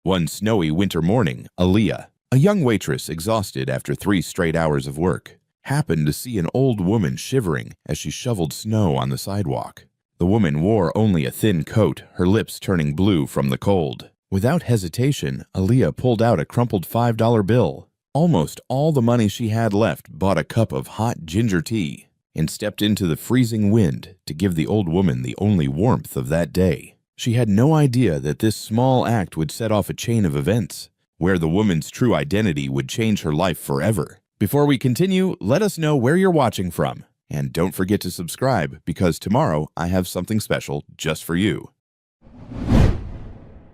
One snowy winter morning, Aaliyah, a young waitress exhausted after 3 straight hours of work, happened to see an old woman shivering as she shoveled snow on the sidewalk. The woman wore only a thin coat, her lips turning blue from the cold. Without hesitation, Aaliyah pulled out a crumpled $5 bill. Almost all the money she had left bought a cup of hot ginger tea and stepped into the freezing wind to give the old woman the only warmth of that day. She had no idea that this small act would set off a chain of events, where the woman's true identity would change her life forever. Before we continue, let us know where you're watching from. And don't forget to subscribe, because tomorrow I have something special just for you.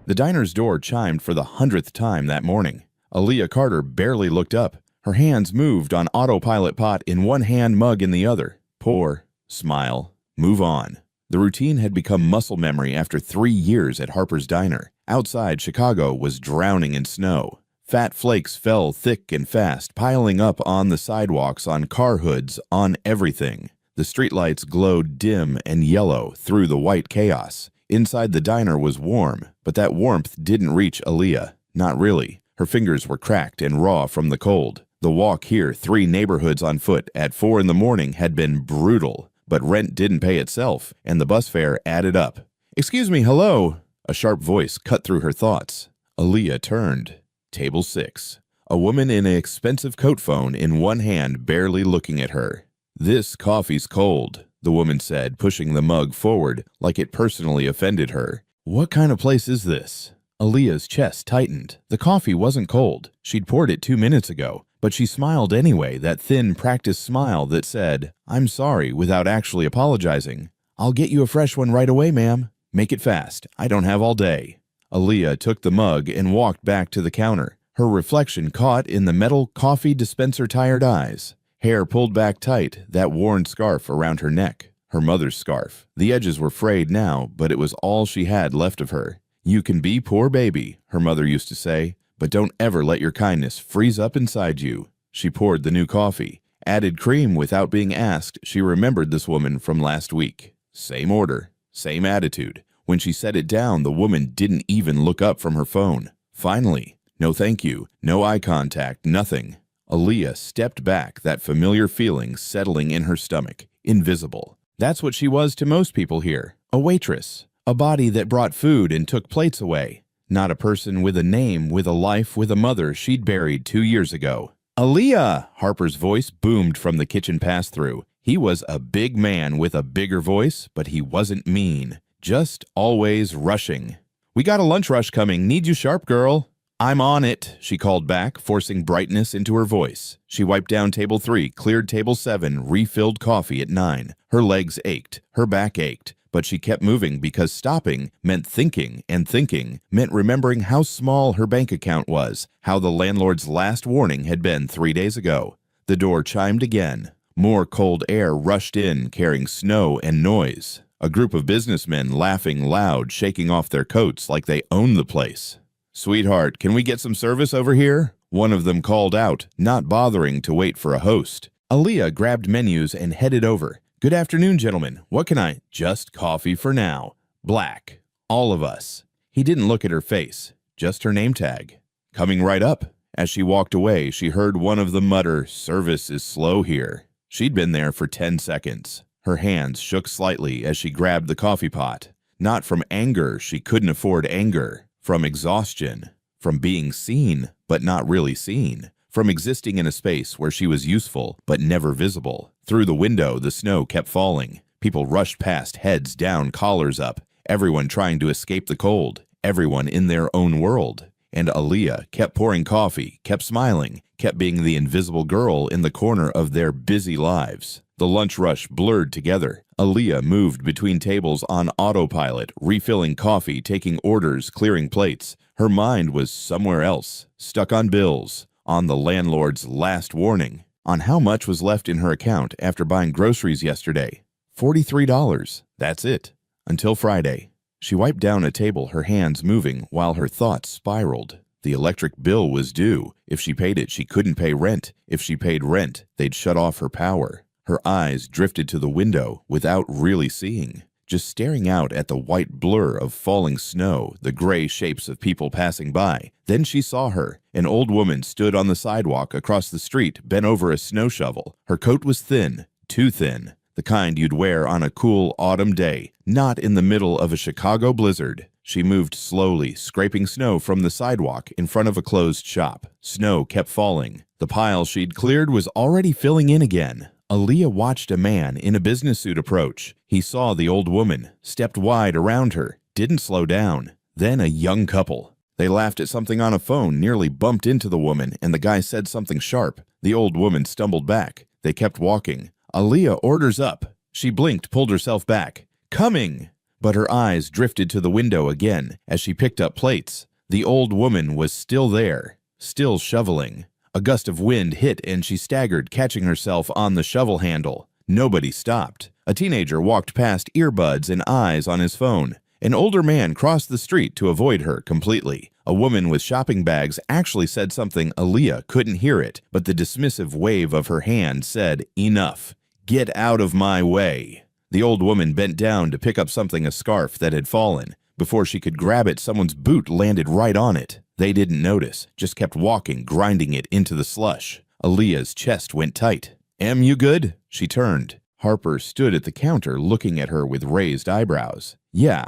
The diner's door chimed for the 100th time that morning. Aaliyah Carter barely looked up. Her hands moved on autopilot, pot in one hand, mug in the other. Pour, smile, move on. The routine had become muscle memory after 3 years at Harper's Diner. Outside, Chicago was drowning in snow. Fat flakes fell thick and fast, piling up on the sidewalks, on car hoods, on everything. The streetlights glowed dim and yellow through the white chaos. Inside the diner was warm, but that warmth didn't reach Aaliyah. Not really. Her fingers were cracked and raw from the cold. The walk here 3 neighborhoods on foot at 4 in the morning had been brutal, but rent didn't pay itself, and the bus fare added up. "Excuse me, hello?" A sharp voice cut through her thoughts. Aaliyah turned. Table 6. A woman in an expensive coat phone in one hand, barely looking at her. "This coffee's cold," the woman said, pushing the mug forward like it personally offended her. "What kind of place is this?" Aaliyah's chest tightened. The coffee wasn't cold. She'd poured it 2 minutes ago, but she smiled anyway, that thin, practiced smile that said, "I'm sorry," without actually apologizing. "I'll get you a fresh one right away, ma'am. Make it fast. I don't have all day." Aaliyah took the mug and walked back to the counter. Her reflection caught in the metal coffee dispenser tired eyes. Hair pulled back tight, that worn scarf around her neck. Her mother's scarf. The edges were frayed now, but it was all she had left of her. "You can be poor baby," her mother used to say, "but don't ever let your kindness freeze up inside you." She poured the new coffee. Added cream without being asked. She remembered this woman from last week. Same order, same attitude. When she set it down, the woman didn't even look up from her phone. Finally, no thank you, no eye contact, nothing. Aaliyah stepped back, that familiar feeling settling in her stomach. Invisible. That's what she was to most people here. A waitress. A body that brought food and took plates away. Not a person with a name, with a life, with a mother she'd buried 2 years ago. "Aaliyah!" Harper's voice boomed from the kitchen pass-through. He was a big man with a bigger voice, but he wasn't mean. Just always rushing. "We got a lunch rush coming. Need you sharp, girl." "I'm on it," she called back, forcing brightness into her voice. She wiped down table 3, cleared table 7, refilled coffee at 9. Her legs ached. Her back ached. But she kept moving because stopping meant thinking, and thinking meant remembering how small her bank account was, how the landlord's last warning had been 3 days ago. The door chimed again. More cold air rushed in, carrying snow and noise. A group of businessmen laughing loud, shaking off their coats like they owned the place. "Sweetheart, can we get some service over here?" One of them called out, not bothering to wait for a host. Aaliyah grabbed menus and headed over. "Good afternoon, gentlemen. What can I—" "Just coffee for now. Black. All of us." He didn't look at her face, just her name tag. "Coming right up." As she walked away, she heard one of them mutter, "Service is slow here." She'd been there for 10 seconds. Her hands shook slightly as she grabbed the coffee pot. Not from anger, she couldn't afford anger. From exhaustion. From being seen, but not really seen. From existing in a space where she was useful, but never visible. Through the window, the snow kept falling. People rushed past, heads down, collars up. Everyone trying to escape the cold. Everyone in their own world. And Aaliyah kept pouring coffee, kept smiling, kept being the invisible girl in the corner of their busy lives. The lunch rush blurred together. Aaliyah moved between tables on autopilot, refilling coffee, taking orders, clearing plates. Her mind was somewhere else, stuck on bills, on the landlord's last warning, on how much was left in her account after buying groceries yesterday. $43. That's it. Until Friday. She wiped down a table, her hands moving, while her thoughts spiraled. The electric bill was due. If she paid it, she couldn't pay rent. If she paid rent, they'd shut off her power. Her eyes drifted to the window without really seeing. just staring out at the white blur of falling snow, the gray shapes of people passing by. Then she saw her. An old woman stood on the sidewalk across the street, bent over a snow shovel. Her coat was thin, too thin, the kind you'd wear on a cool autumn day, not in the middle of a Chicago blizzard. She moved slowly, scraping snow from the sidewalk in front of a closed shop. Snow kept falling. The pile she'd cleared was already filling in again. Aaliyah watched a man in a business suit approach. He saw the old woman, stepped wide around her, didn't slow down. Then a young couple. They laughed at something on a phone, nearly bumped into the woman, and the guy said something sharp. The old woman stumbled back. They kept walking. Aaliyah orders up. She blinked, pulled herself back. "Coming!" But her eyes drifted to the window again as she picked up plates. The old woman was still there, still shoveling. A gust of wind hit and she staggered, catching herself on the shovel handle. Nobody stopped. A teenager walked past, earbuds and eyes on his phone. An older man crossed the street to avoid her completely. A woman with shopping bags actually said something. Aaliyah couldn't hear it, but the dismissive wave of her hand said, "Enough. Get out of my way." The old woman bent down to pick up something, a scarf that had fallen. Before she could grab it, someone's boot landed right on it. They didn't notice, just kept walking, grinding it into the slush. Aaliyah's chest went tight. "Em, you good?" She turned. Harper stood at the counter looking at her with raised eyebrows. "Yeah,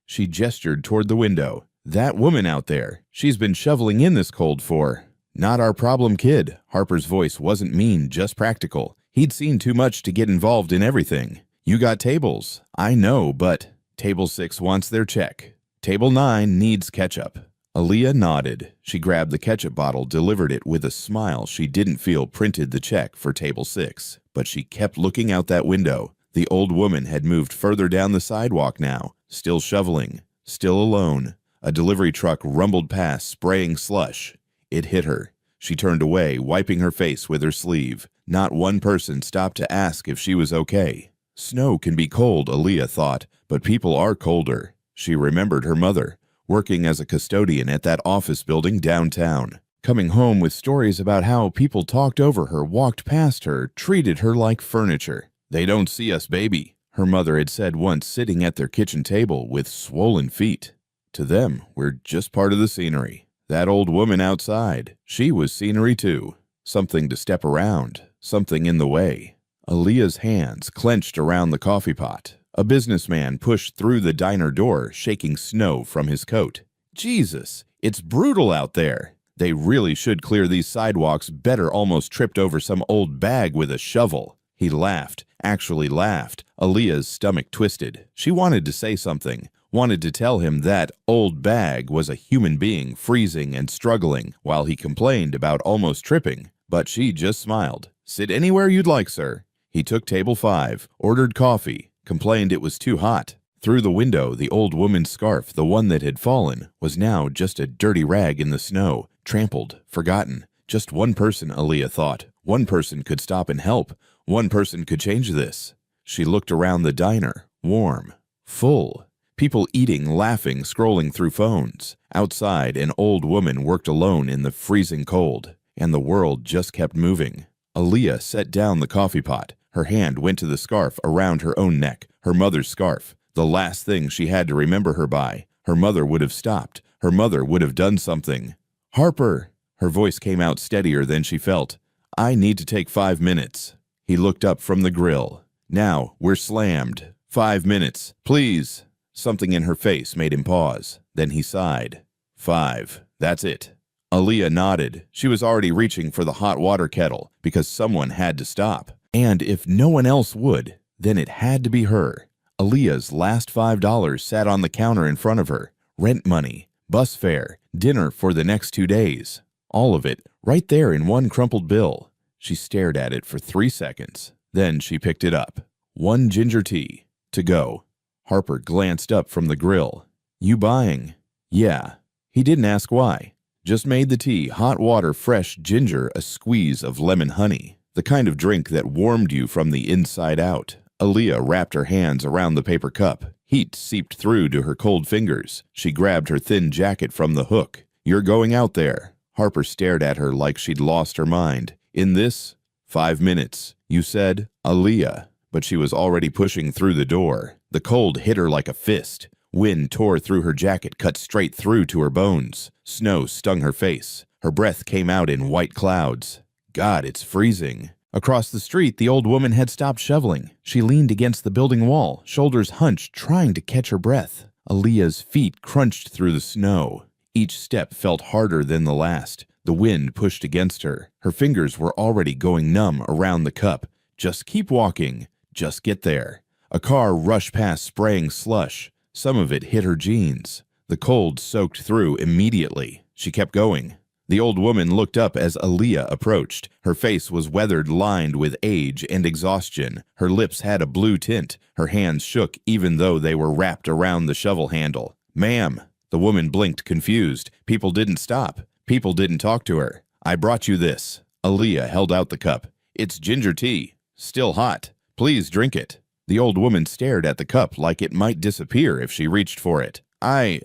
She gestured toward the window. "That woman out there, she's been shoveling in this cold for—" "Not our problem, kid." Harper's voice wasn't mean, just practical. He'd seen too much to get involved in everything. "You got tables." "I know, but—" "Table 6 wants their check. Table 9 needs ketchup." Aaliyah nodded. She grabbed the ketchup bottle, delivered it with a smile she didn't feel printed the check for table 6. But she kept looking out that window. The old woman had moved further down the sidewalk now, still shoveling, still alone. A delivery truck rumbled past, spraying slush. It hit her. She turned away, wiping her face with her sleeve. Not one person stopped to ask if she was okay. Snow can be cold, Aaliyah thought, but people are colder. She remembered her mother, working as a custodian at that office building downtown, coming home with stories about how people talked over her, walked past her, treated her like furniture. "They don't see us, baby," her mother had said once, sitting at their kitchen table with swollen feet. To them, we're just part of the scenery. That old woman outside, she was scenery too. Something to step around, something in the way. Aaliyah's hands clenched around the coffee pot. A businessman pushed through the diner door, shaking snow from his coat. "Jesus, it's brutal out there. They really should clear these sidewalks better." Almost tripped over some old bag with a shovel. He laughed, actually laughed. Aaliyah's stomach twisted. She wanted to say something, wanted to tell him that old bag was a human being freezing and struggling while he complained about almost tripping. But she just smiled. "Sit anywhere you'd like, sir." He took table 5, ordered coffee, complained it was too hot. Through the window, the old woman's scarf, the one that had fallen, was now just a dirty rag in the snow, trampled, forgotten. Just one person, Aaliyah thought. One person could stop and help. One person could change this. She looked around the diner, warm, full. People eating, laughing, scrolling through phones. Outside, an old woman worked alone in the freezing cold, and the world just kept moving. Aaliyah set down the coffee pot. Her hand went to the scarf around her own neck, her mother's scarf, the last thing she had to remember her by. Her mother would have stopped. Her mother would have done something. "Harper!" Her voice came out steadier than she felt. "I need to take 5 minutes." He looked up from the grill. "Now, we're slammed. 5 minutes, please." Something in her face made him pause. Then he sighed. 5, that's it." Aaliyah nodded. She was already reaching for the hot water kettle because someone had to stop. And if no one else would, then it had to be her. Aaliyah's last $5 sat on the counter in front of her. Rent money, bus fare, dinner for the next 2 days. All of it right there in one crumpled bill. She stared at it for 3 seconds. Then she picked it up. 1 ginger tea. To go. Harper glanced up from the grill. "You buying?" "Yeah." He didn't ask why. Just made the tea, hot water, fresh ginger, a squeeze of lemon honey. The kind of drink that warmed you from the inside out. Aaliyah wrapped her hands around the paper cup. Heat seeped through to her cold fingers. She grabbed her thin jacket from the hook. "You're going out there." Harper stared at her like she'd lost her mind. "In this 5 minutes, you said?" "Aaliyah." but she was already pushing through the door. The cold hit her like a fist. Wind tore through her jacket, cut straight through to her bones. Snow stung her face. Her breath came out in white clouds. God, it's freezing. Across the street, the old woman had stopped shoveling. She leaned against the building wall, shoulders hunched, trying to catch her breath. Aaliyah's feet crunched through the snow. Each step felt harder than the last. The wind pushed against her. Her fingers were already going numb around the cup. Just keep walking. Just get there. A car rushed past spraying slush. Some of it hit her jeans. The cold soaked through immediately. She kept going. The old woman looked up as Aaliyah approached. Her face was weathered, lined with age and exhaustion. Her lips had a blue tint. Her hands shook even though they were wrapped around the shovel handle. "Ma'am." The woman blinked, confused. People didn't stop. People didn't talk to her. "I brought you this." Aaliyah held out the cup. "It's ginger tea. Still hot. Please drink it." The old woman stared at the cup like it might disappear if she reached for it. I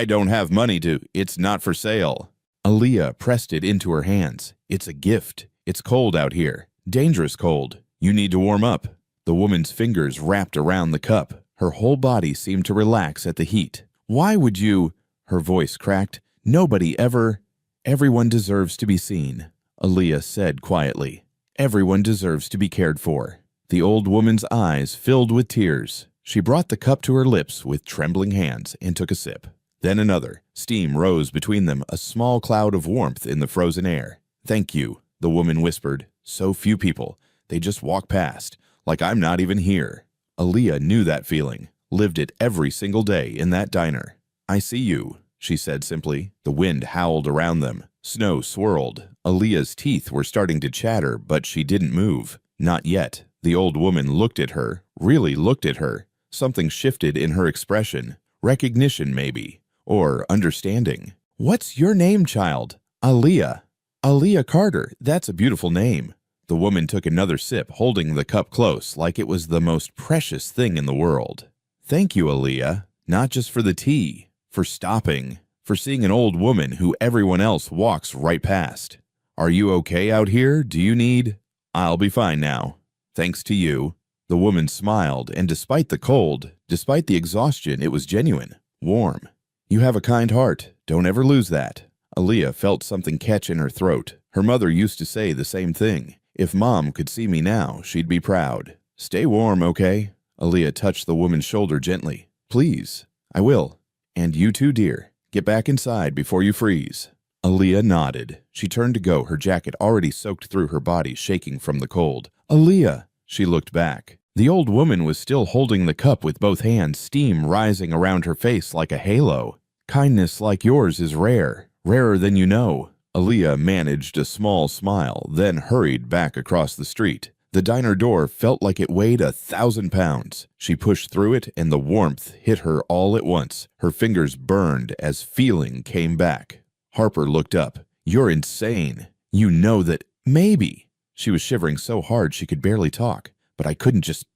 don't have money to. It's not for sale." Aaliyah pressed it into her hands. "It's a gift. It's cold out here. Dangerous cold. You need to warm up." The woman's fingers wrapped around the cup. Her whole body seemed to relax at the heat. "Why would you?" Her voice cracked. "Nobody ever." "Everyone deserves to be seen," Aaliyah said quietly. "Everyone deserves to be cared for." The old woman's eyes filled with tears. She brought the cup to her lips with trembling hands and took a sip. Then another. Steam rose between them, a small cloud of warmth in the frozen air. "Thank you," the woman whispered. "So few people. They just walk past, like I'm not even here." Aaliyah knew that feeling, lived it every single day in that diner. "I see you," she said simply. The wind howled around them. Snow swirled. Aaliyah's teeth were starting to chatter, but she didn't move. Not yet. The old woman looked at her, really looked at her. Something shifted in her expression. Recognition, maybe. Or understanding. "What's your name, child?" "Aaliyah." "Aaliyah Carter. That's a beautiful name." The woman took another sip, holding the cup close, like it was the most precious thing in the world. "Thank you, Aaliyah. Not just for the tea. For stopping. For seeing an old woman who everyone else walks right past. Are you okay out here? Do you need—" "I'll be fine now. Thanks to you." The woman smiled, and despite the cold, despite the exhaustion, it was genuine, warm. "You have a kind heart. Don't ever lose that." Aaliyah felt something catch in her throat. Her mother used to say the same thing. If Mom could see me now, she'd be proud. "Stay warm, okay?" Aaliyah touched the woman's shoulder gently. "Please. I will. And you too, dear. Get back inside before you freeze." Aaliyah nodded. She turned to go, her jacket already soaked through her body, shaking from the cold. "Aaliyah!" She looked back. The old woman was still holding the cup with both hands, steam rising around her face like a halo. "Kindness like yours is rare, rarer than you know." Aaliyah managed a small smile, then hurried back across the street. The diner door felt like it weighed 1,000 pounds. She pushed through it, and the warmth hit her all at once. Her fingers burned as feeling came back. Harper looked up. "You're insane. You know that—" "Maybe." She was shivering so hard she could barely talk. "But I couldn't just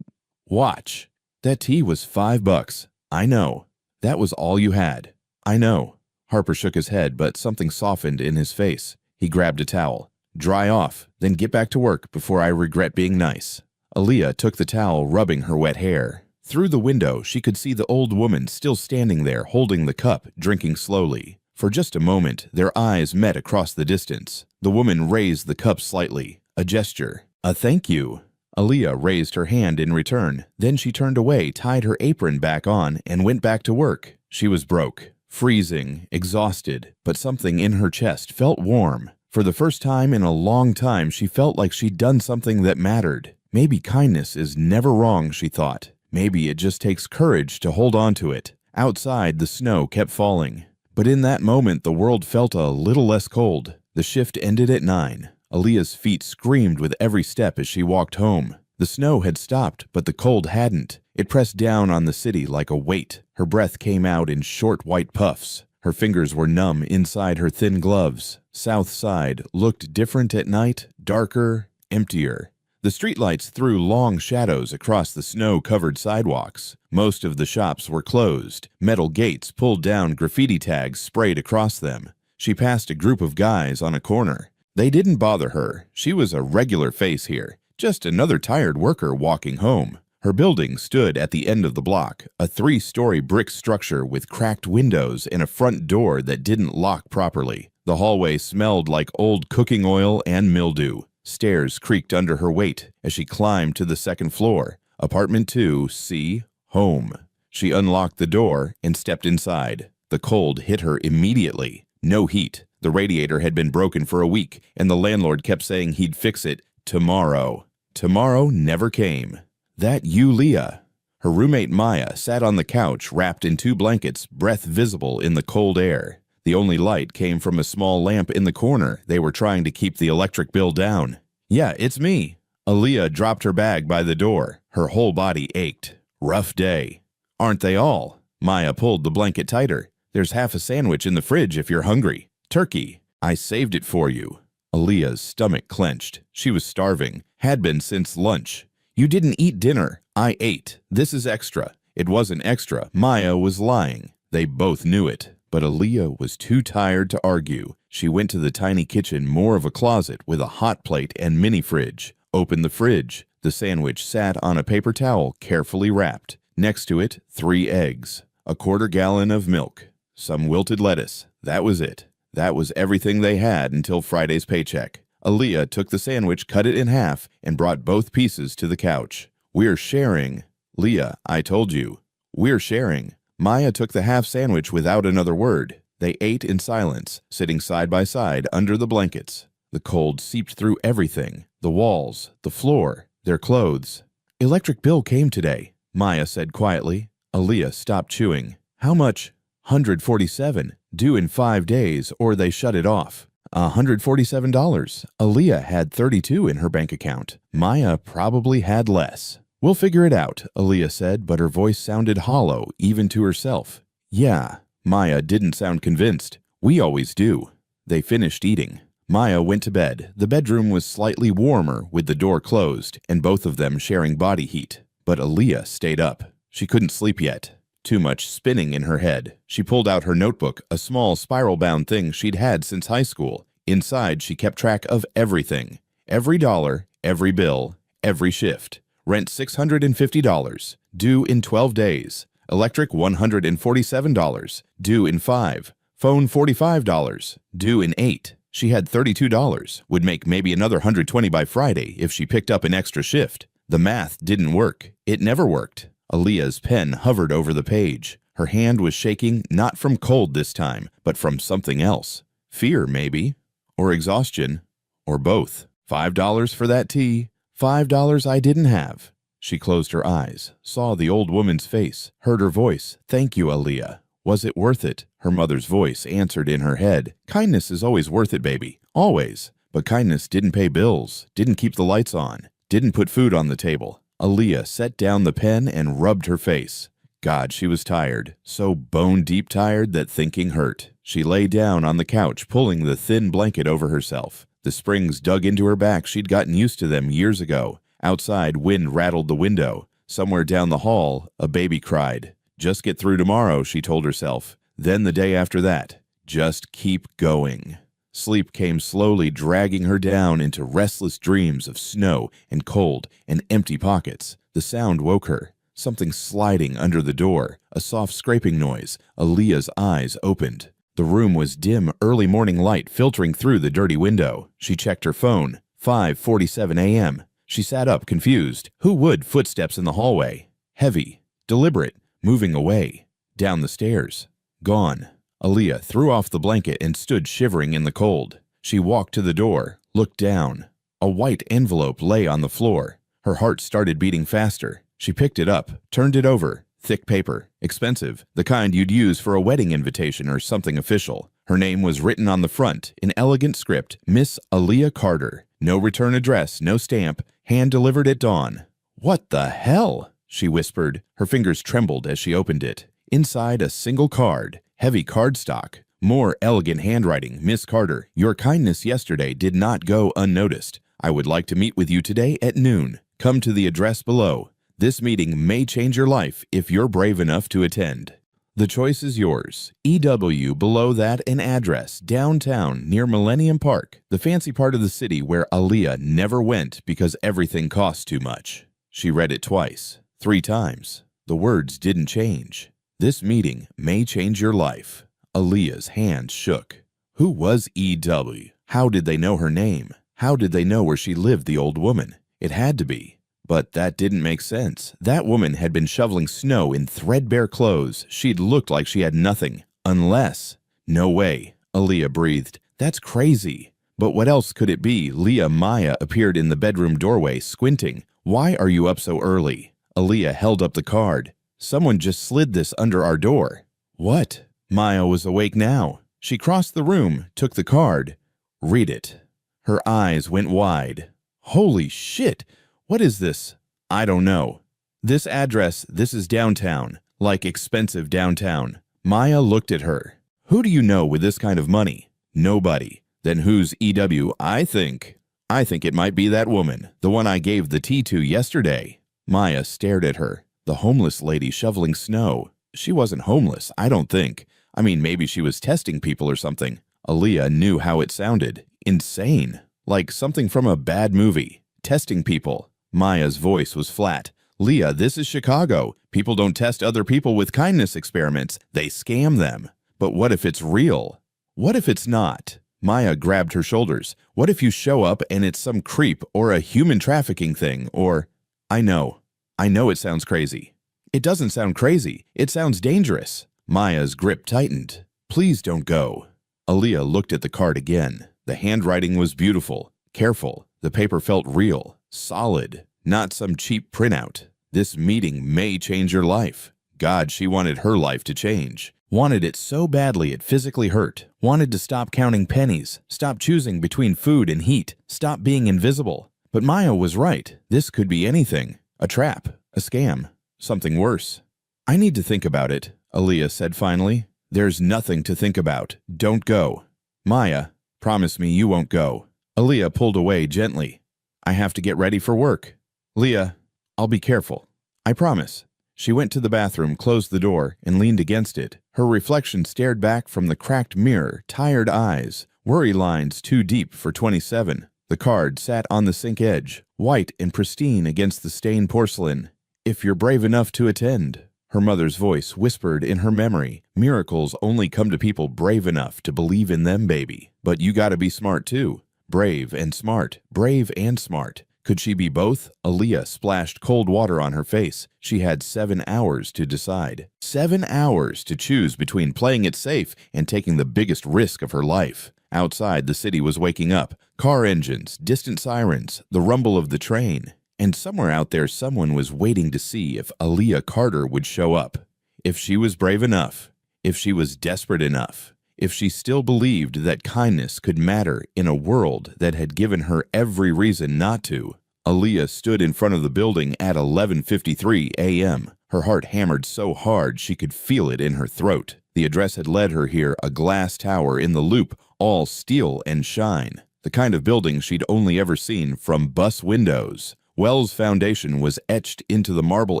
watch. That tea was $5. I know. That was all you had. I know." Harper shook his head, but something softened in his face. He grabbed a towel. "Dry off, then get back to work before I regret being nice." Aaliyah took the towel, rubbing her wet hair. Through the window, she could see the old woman still standing there, holding the cup, drinking slowly. For just a moment, their eyes met across the distance. The woman raised the cup slightly. A gesture. A thank you. Aaliyah raised her hand in return. Then she turned away, tied her apron back on, and went back to work. She was broke, freezing, exhausted, but something in her chest felt warm. For the first time in a long time, she felt like she'd done something that mattered. Maybe kindness is never wrong, she thought. Maybe it just takes courage to hold on to it. Outside, the snow kept falling. But in that moment, the world felt a little less cold. The shift ended at 9. Aaliyah's feet screamed with every step as she walked home. The snow had stopped, but the cold hadn't. It pressed down on the city like a weight. Her breath came out in short white puffs. Her fingers were numb inside her thin gloves. South Side looked different at night, darker, emptier. The streetlights threw long shadows across the snow-covered sidewalks. Most of the shops were closed. Metal gates pulled down, graffiti tags sprayed across them. She passed a group of guys on a corner. They didn't bother her. She was a regular face here. Just another tired worker walking home. Her building stood at the end of the block, a 3-story brick structure with cracked windows and a front door that didn't lock properly. The hallway smelled like old cooking oil and mildew. Stairs creaked under her weight as she climbed to the second floor. Apartment 2C, home. She unlocked the door and stepped inside. The cold hit her immediately. No heat. The radiator had been broken for a week, and the landlord kept saying he'd fix it tomorrow. Tomorrow never came. That you, Leah? Her roommate Maya sat on the couch wrapped in 2 blankets, breath visible in the cold air. The only light came from a small lamp in the corner. They were trying to keep the electric bill down. Yeah, it's me. Aaliyah dropped her bag by the door. Her whole body ached. Rough day. Aren't they all? Maya pulled the blanket tighter. There's half a sandwich in the fridge if you're hungry. Turkey. I saved it for you. Aaliyah's stomach clenched. She was starving. Had been since lunch. You didn't eat dinner. I ate. This is extra. It wasn't extra. Maya was lying. They both knew it. But Aaliyah was too tired to argue. She went to the tiny kitchen, more of a closet, with a hot plate and mini fridge. Opened the fridge. The sandwich sat on a paper towel, carefully wrapped. Next to it, 3 eggs, a 1/4 gallon of milk, some wilted lettuce. That was it. That was everything they had until Friday's paycheck. Aaliyah took the sandwich, cut it in half, and brought both pieces to the couch. We're sharing. Leah, I told you. We're sharing. Maya took the half sandwich without another word. They ate in silence, sitting side by side under the blankets. The cold seeped through everything, the walls, the floor, their clothes. Electric bill came today, Maya said quietly. Aaliyah stopped chewing. How much? $147, due in 5 days, or they shut it off. $147. Aaliyah had $32 in her bank account. Maya probably had less. We'll figure it out, Aaliyah said, but her voice sounded hollow, even to herself. Yeah, Maya didn't sound convinced. We always do. They finished eating. Maya went to bed. The bedroom was slightly warmer with the door closed, and both of them sharing body heat. But Aaliyah stayed up. She couldn't sleep yet. Too much spinning in her head. She pulled out her notebook, a small spiral-bound thing she'd had since high school. Inside, she kept track of everything. Every dollar, every bill, every shift. Rent $650, due in 12 days. Electric $147, due in 5. Phone $45, due in 8. She had $32, would make maybe another $120 by Friday if she picked up an extra shift. The math didn't work. It never worked. Aaliyah's pen hovered over the page. Her hand was shaking, not from cold this time, but from something else. Fear, maybe. Or exhaustion. Or both. $5 for that tea. $5 I didn't have. She closed her eyes, saw the old woman's face, heard her voice. Thank you, Aaliyah. Was it worth it? Her mother's voice answered in her head. Kindness is always worth it, baby. Always. But kindness didn't pay bills, didn't keep the lights on, didn't put food on the table. Aaliyah set down the pen and rubbed her face. God, she was tired, so bone-deep tired that thinking hurt. She lay down on the couch, pulling the thin blanket over herself. The springs dug into her back. She'd gotten used to them years ago. Outside, wind rattled the window. Somewhere down the hall, a baby cried. Just get through tomorrow, she told herself. Then the day after that. Just keep going. Sleep came slowly, dragging her down into restless dreams of snow and cold and empty pockets. The sound woke her. Something sliding under the door. A soft scraping noise. Aaliyah's eyes opened. The room was dim, early morning light filtering through the dirty window. She checked her phone. 5:47 a.m. She sat up, confused. Who would? Footsteps in the hallway. Heavy. Deliberate. Moving away. Down the stairs. Gone. Aaliyah threw off the blanket and stood shivering in the cold. She walked to the door, looked down. A white envelope lay on the floor. Her heart started beating faster. She picked it up, turned it over. Thick paper. Expensive. The kind you'd use for a wedding invitation or something official. Her name was written on the front, in elegant script, Miss Aaliyah Carter. No return address, no stamp. Hand-delivered at dawn. What the hell? She whispered. Her fingers trembled as she opened it. Inside, a single card. Heavy cardstock. More elegant handwriting. Miss Carter, your kindness yesterday did not go unnoticed. I would like to meet with you today at noon. Come to the address below. This meeting may change your life if you're brave enough to attend. The choice is yours. EW, below that an address, downtown near Millennium Park, the fancy part of the city where Aaliyah never went because everything cost too much. She read it twice, 3 times. The words didn't change. This meeting may change your life. Aaliyah's hand shook. Who was EW? How did they know her name? How did they know where she lived, the old woman? It had to be. But that didn't make sense. That woman had been shoveling snow in threadbare clothes. She'd looked like she had nothing. Unless… No way, Aaliyah breathed. That's crazy. But what else could it be? Leah Maya appeared in the bedroom doorway, squinting. Why are you up so early? Aaliyah held up the card. Someone just slid this under our door. What? Maya was awake now. She crossed the room, took the card. Read it. Her eyes went wide. Holy shit! What is this? I don't know. This address, this is downtown. Like expensive downtown. Maya looked at her. Who do you know with this kind of money? Nobody. Then who's EW? I think it might be that woman, the one I gave the tea to yesterday. Maya stared at her. The homeless lady shoveling snow. She wasn't homeless, I don't think. I mean, maybe she was testing people or something. Aaliyah knew how it sounded. Insane. Like something from a bad movie. Testing people. Maya's voice was flat. Leah, this is Chicago. People don't test other people with kindness experiments. They scam them. But what if it's real? What if it's not? Maya grabbed her shoulders. What if you show up and it's some creep or a human trafficking thing or… I know it sounds crazy. It doesn't sound crazy. It sounds dangerous. Maya's grip tightened. Please don't go. Aaliyah looked at the card again. The handwriting was beautiful, careful. The paper felt real, solid, not some cheap printout. This meeting may change your life. God, she wanted her life to change. Wanted it so badly it physically hurt. Wanted to stop counting pennies, stop choosing between food and heat, stop being invisible. But Maya was right. This could be anything. A trap, a scam, something worse. I need to think about it, Aaliyah said finally. There's nothing to think about. Don't go. Maya, promise me you won't go. Aaliyah pulled away gently. I have to get ready for work. Leah, I'll be careful. I promise. She went to the bathroom, closed the door, and leaned against it. Her reflection stared back from the cracked mirror, tired eyes, worry lines too deep for 27. The card sat on the sink edge, white and pristine against the stained porcelain. If you're brave enough to attend. Her mother's voice whispered in her memory. Miracles only come to people brave enough to believe in them, baby. But you gotta be smart too. Brave and smart. Brave and smart. Could she be both? Aaliyah splashed cold water on her face. She had 7 hours to decide. 7 hours to choose between playing it safe and taking the biggest risk of her life. Outside, the city was waking up. Car engines, distant sirens, the rumble of the train. And somewhere out there, someone was waiting to see if Aaliyah Carter would show up. If she was brave enough. If she was desperate enough. If she still believed that kindness could matter in a world that had given her every reason not to. Aaliyah stood in front of the building at 11:53 a.m. Her heart hammered so hard she could feel it in her throat. The address had led her here, a glass tower in the loop, all steel and shine. The kind of building she'd only ever seen from bus windows. Wells Foundation was etched into the marble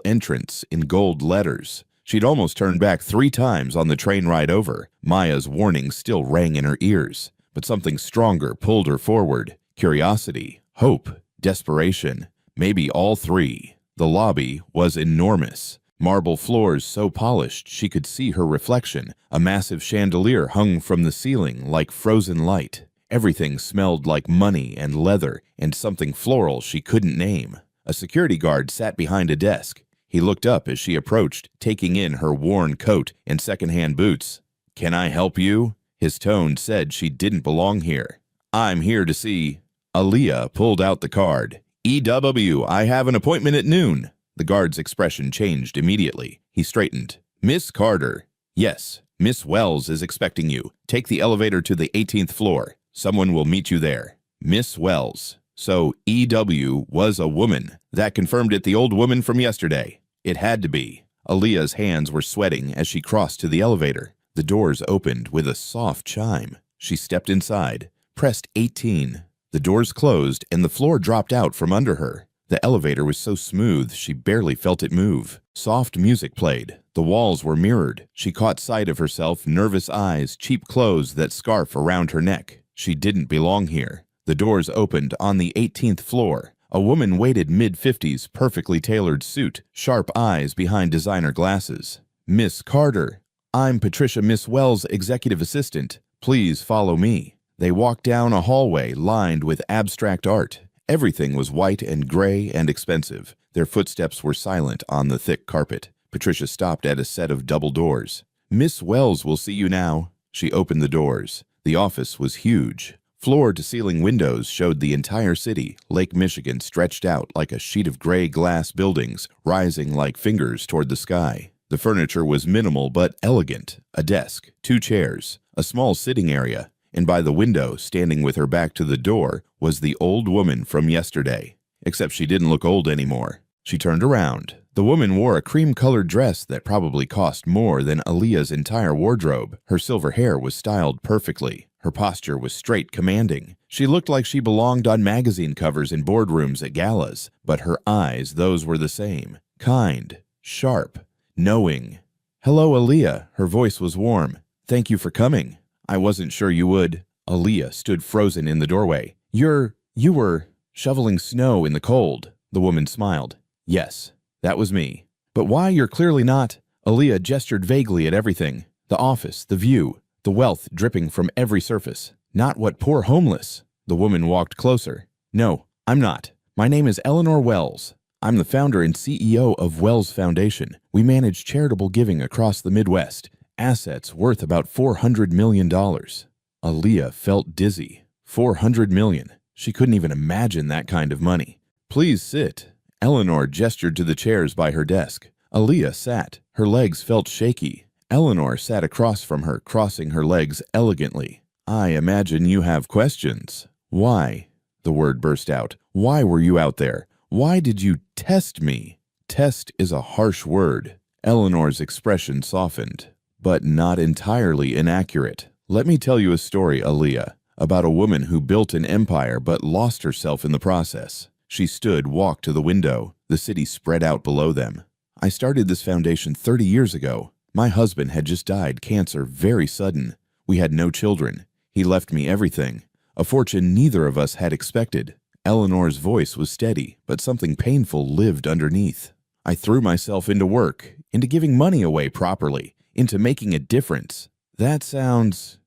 entrance in gold letters. She'd almost turned back 3 times on the train ride over. Maya's warning still rang in her ears. But something stronger pulled her forward. Curiosity, hope, desperation, maybe all 3. The lobby was enormous. Marble floors so polished she could see her reflection. A massive chandelier hung from the ceiling like frozen light. Everything smelled like money and leather and something floral she couldn't name. A security guard sat behind a desk. He looked up as she approached, taking in her worn coat and secondhand boots. "Can I help you?" His tone said she didn't belong here. "I'm here to see…" Aaliyah pulled out the card. "EW, I have an appointment at noon." The guard's expression changed immediately. He straightened. "Miss Carter." "Yes, Miss Wells is expecting you. Take the elevator to the 18th floor. Someone will meet you there." Miss Wells. So EW was a woman. That confirmed it, the old woman from yesterday. It had to be. Aaliyah's hands were sweating as she crossed to the elevator. The doors opened with a soft chime. She stepped inside, pressed 18. The doors closed and the floor dropped out from under her. The elevator was so smooth she barely felt it move. Soft music played. The walls were mirrored. She caught sight of herself, nervous eyes, cheap clothes, that scarf around her neck. She didn't belong here. The doors opened on the 18th floor. A woman waited, mid-50s, perfectly tailored suit, sharp eyes behind designer glasses. "Miss Carter, I'm Patricia Miss Wells' executive assistant. Please follow me." They walked down a hallway lined with abstract art. Everything was white and gray and expensive. Their footsteps were silent on the thick carpet. Patricia stopped at a set of double doors. "Miss Wells will see you now." She opened the doors. The office was huge. Floor-to-ceiling windows showed the entire city. Lake Michigan stretched out like a sheet of gray glass buildings, rising like fingers toward the sky. The furniture was minimal but elegant. A desk, 2 chairs, a small sitting area, and by the window, standing with her back to the door, was the old woman from yesterday. Except she didn't look old anymore. She turned around. The woman wore a cream-colored dress that probably cost more than Aaliyah's entire wardrobe. Her silver hair was styled perfectly. Her posture was straight, commanding. She looked like she belonged on magazine covers in boardrooms at galas, but her eyes, those were the same. Kind, sharp, knowing. "Hello, Aaliyah." Her voice was warm. "Thank you for coming. I wasn't sure you would." Aaliyah stood frozen in the doorway. You were shoveling snow in the cold." The woman smiled. "Yes, that was me. But why, you're clearly not." Aaliyah gestured vaguely at everything. The office, the view, the wealth dripping from every surface. "Not what poor homeless." The woman walked closer. "No, I'm not. My name is Eleanor Wells. I'm the founder and CEO of Wells Foundation. We manage charitable giving across the Midwest. Assets worth about $400 million. Aaliyah felt dizzy. $400 million. She couldn't even imagine that kind of money. "Please sit." Eleanor gestured to the chairs by her desk. Aaliyah sat. Her legs felt shaky. Eleanor sat across from her, crossing her legs elegantly. "I imagine you have questions." "Why?" The word burst out. "Why were you out there? Why did you test me?" Test is a harsh word. Eleanor's expression softened, but not entirely inaccurate. "Let me tell you a story, Aaliyah, about a woman who built an empire but lost herself in the process." She stood, walked to the window. The city spread out below them. "I started this foundation 30 years ago. My husband had just died, cancer, very sudden. We had no children. He left me everything, a fortune neither of us had expected." Eleanor's voice was steady, but something painful lived underneath. "I threw myself into work, into giving money away properly, into making a difference." "That sounds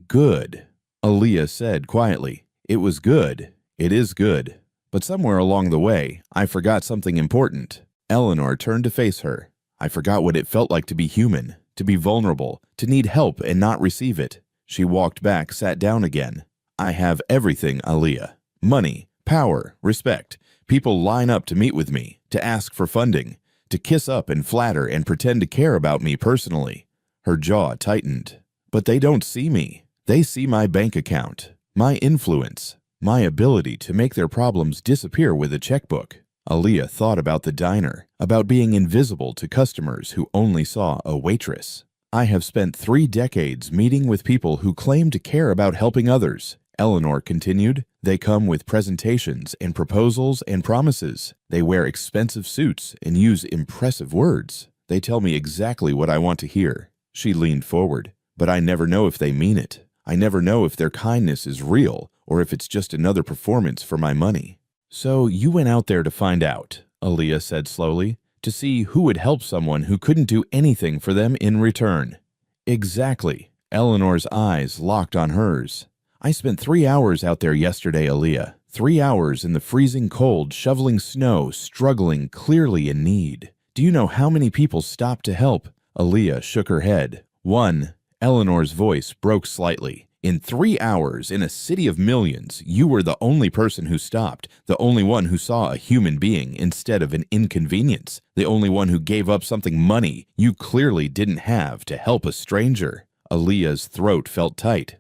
good," Aaliyah said quietly. "It was good. It is good. But somewhere along the way, I forgot something important." Eleanor turned to face her. "I forgot what it felt like to be human, to be vulnerable, to need help and not receive it." She walked back, sat down again. "I have everything, Aaliyah. Money, power, respect. People line up to meet with me, to ask for funding, to kiss up and flatter and pretend to care about me personally." Her jaw tightened. "But they don't see me. They see my bank account, my influence, my ability to make their problems disappear with a checkbook." Aaliyah thought about the diner, about being invisible to customers who only saw a waitress. "I have spent 3 decades meeting with people who claim to care about helping others," Eleanor continued. "They come with presentations and proposals and promises. They wear expensive suits and use impressive words. They tell me exactly what I want to hear." She leaned forward. "But I never know if they mean it. I never know if their kindness is real or if it's just another performance for my money." "So you went out there to find out," Aaliyah said slowly, "to see who would help someone who couldn't do anything for them in return." "Exactly." Eleanor's eyes locked on hers. "I spent 3 hours out there yesterday, Aaliyah. 3 hours in the freezing cold, shoveling snow, struggling, clearly in need. Do you know how many people stopped to help?" Aaliyah shook her head. "One." Eleanor's voice broke slightly. "In 3 hours, in a city of millions, you were the only person who stopped, the only one who saw a human being instead of an inconvenience, the only one who gave up something money you clearly didn't have to help a stranger." Aaliyah's throat felt tight.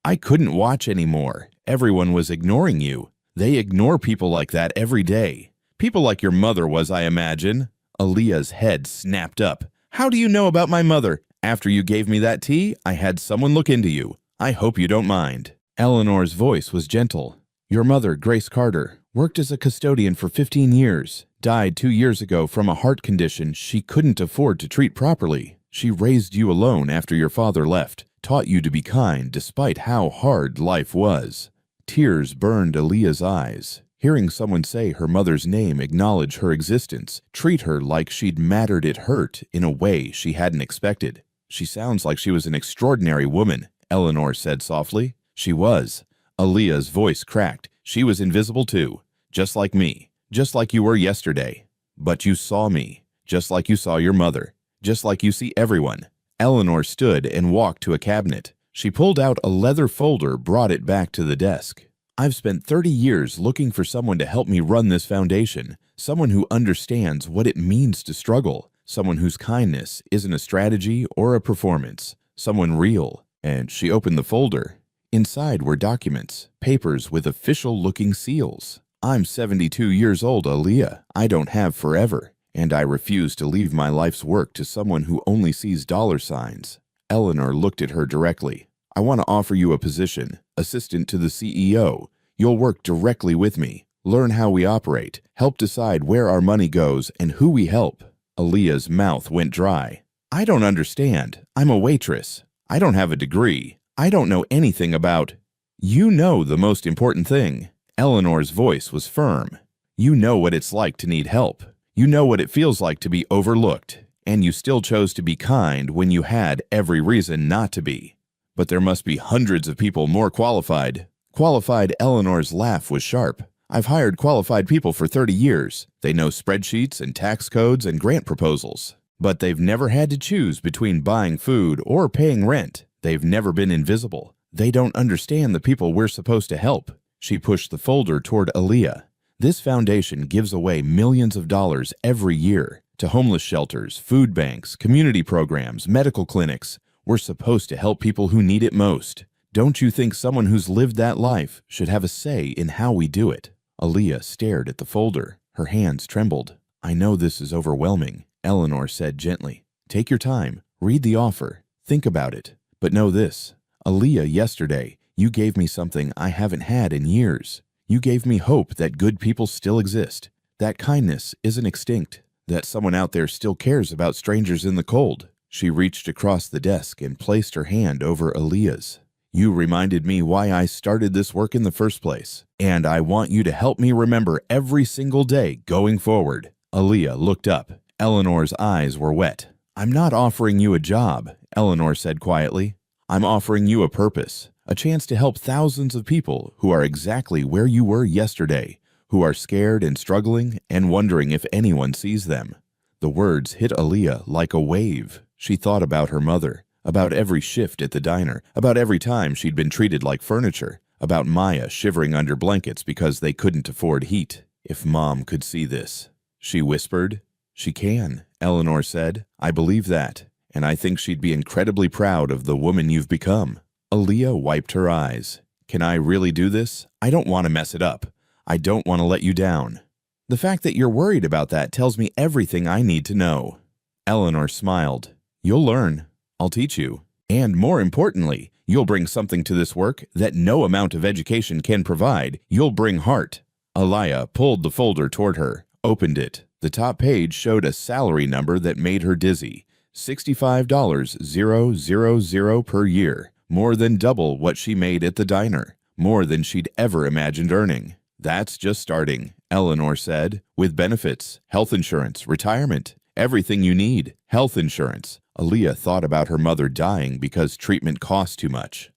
I couldn't watch anymore. Everyone was ignoring you. They ignore people like that every day. People like your mother was, I imagine." Aaliyah's head snapped up. "How do you know about my mother? After you gave me that tea, I had someone look into you. I hope you don't mind." Eleanor's voice was gentle. "Your mother, Grace Carter, Worked as a custodian for 15 years. Died 2 years ago from a heart condition she couldn't afford to treat properly. She raised you alone after your father left, taught you to be kind despite how hard life was. Tears burned Aaliyah's eyes. Hearing someone say her mother's name, acknowledge her existence, treat her like she'd mattered, it hurt in a way she hadn't expected. She sounds like she was an extraordinary woman, Eleanor said softly. She was. Aaliyah's voice cracked. She was invisible too, just like me, just like you were yesterday. But you saw me, just like you saw your mother, just like you see everyone. Eleanor stood and walked to a cabinet. She pulled out a leather folder, brought it back to the desk. I've spent 30 years looking for someone to help me run this foundation, someone who understands what it means to struggle, someone whose kindness isn't a strategy or a performance, someone real. And she opened the folder. Inside were documents, papers with official-looking seals. I'm 72 years old, Aaliyah. I don't have forever, and I refuse to leave my life's work to someone who only sees dollar signs. Eleanor looked at her directly. I want to offer you a position, assistant to the CEO. You'll work directly with me, learn how we operate, help decide where our money goes and who we help. Aaliyah's mouth went dry. I don't understand. I'm a waitress. I don't have a degree. I don't know anything about... You know the most important thing. Eleanor's voice was firm. You know what it's like to need help. You know what it feels like to be overlooked. And you still chose to be kind when you had every reason not to be. But there must be hundreds of people more qualified. Qualified. Eleanor's laugh was sharp. I've hired qualified people for 30 years. They know spreadsheets and tax codes and grant proposals. But they've never had to choose between buying food or paying rent. They've never been invisible. They don't understand the people we're supposed to help. She pushed the folder toward Aaliyah. This foundation gives away millions of dollars every year to homeless shelters, food banks, community programs, medical clinics. We're supposed to help people who need it most. Don't you think someone who's lived that life should have a say in how we do it? Aaliyah stared at the folder. Her hands trembled. I know this is overwhelming, Eleanor said gently. Take your time. Read the offer. Think about it. But know this. Aaliyah, yesterday, you gave me something I haven't had in years. You gave me hope that good people still exist, that kindness isn't extinct, that someone out there still cares about strangers in the cold. She reached across the desk and placed her hand over Aaliyah's. You reminded me why I started this work in the first place, and I want you to help me remember every single day going forward. Aaliyah looked up. Eleanor's eyes were wet. I'm not offering you a job, Eleanor said quietly. I'm offering you a purpose, a chance to help thousands of people who are exactly where you were yesterday, who are scared and struggling and wondering if anyone sees them. The words hit Aaliyah like a wave. She thought about her mother, about every shift at the diner, about every time she'd been treated like furniture, about Maya shivering under blankets because they couldn't afford heat. If Mom could see this. She whispered. She can, Eleanor said. I believe that, and I think she'd be incredibly proud of the woman you've become. Aaliyah wiped her eyes. Can I really do this? I don't want to mess it up. I don't want to let you down. The fact that you're worried about that tells me everything I need to know. Eleanor smiled. You'll learn. I'll teach you. And more importantly, you'll bring something to this work that no amount of education can provide. You'll bring heart. Aaliyah pulled the folder toward her, opened it. The top page showed a salary number that made her dizzy. $65,000 per year. More than double what she made at the diner. More than she'd ever imagined earning. That's just starting, Eleanor said, with benefits, health insurance, retirement, everything you need. Health insurance. Aaliyah thought about her mother dying because treatment cost too much.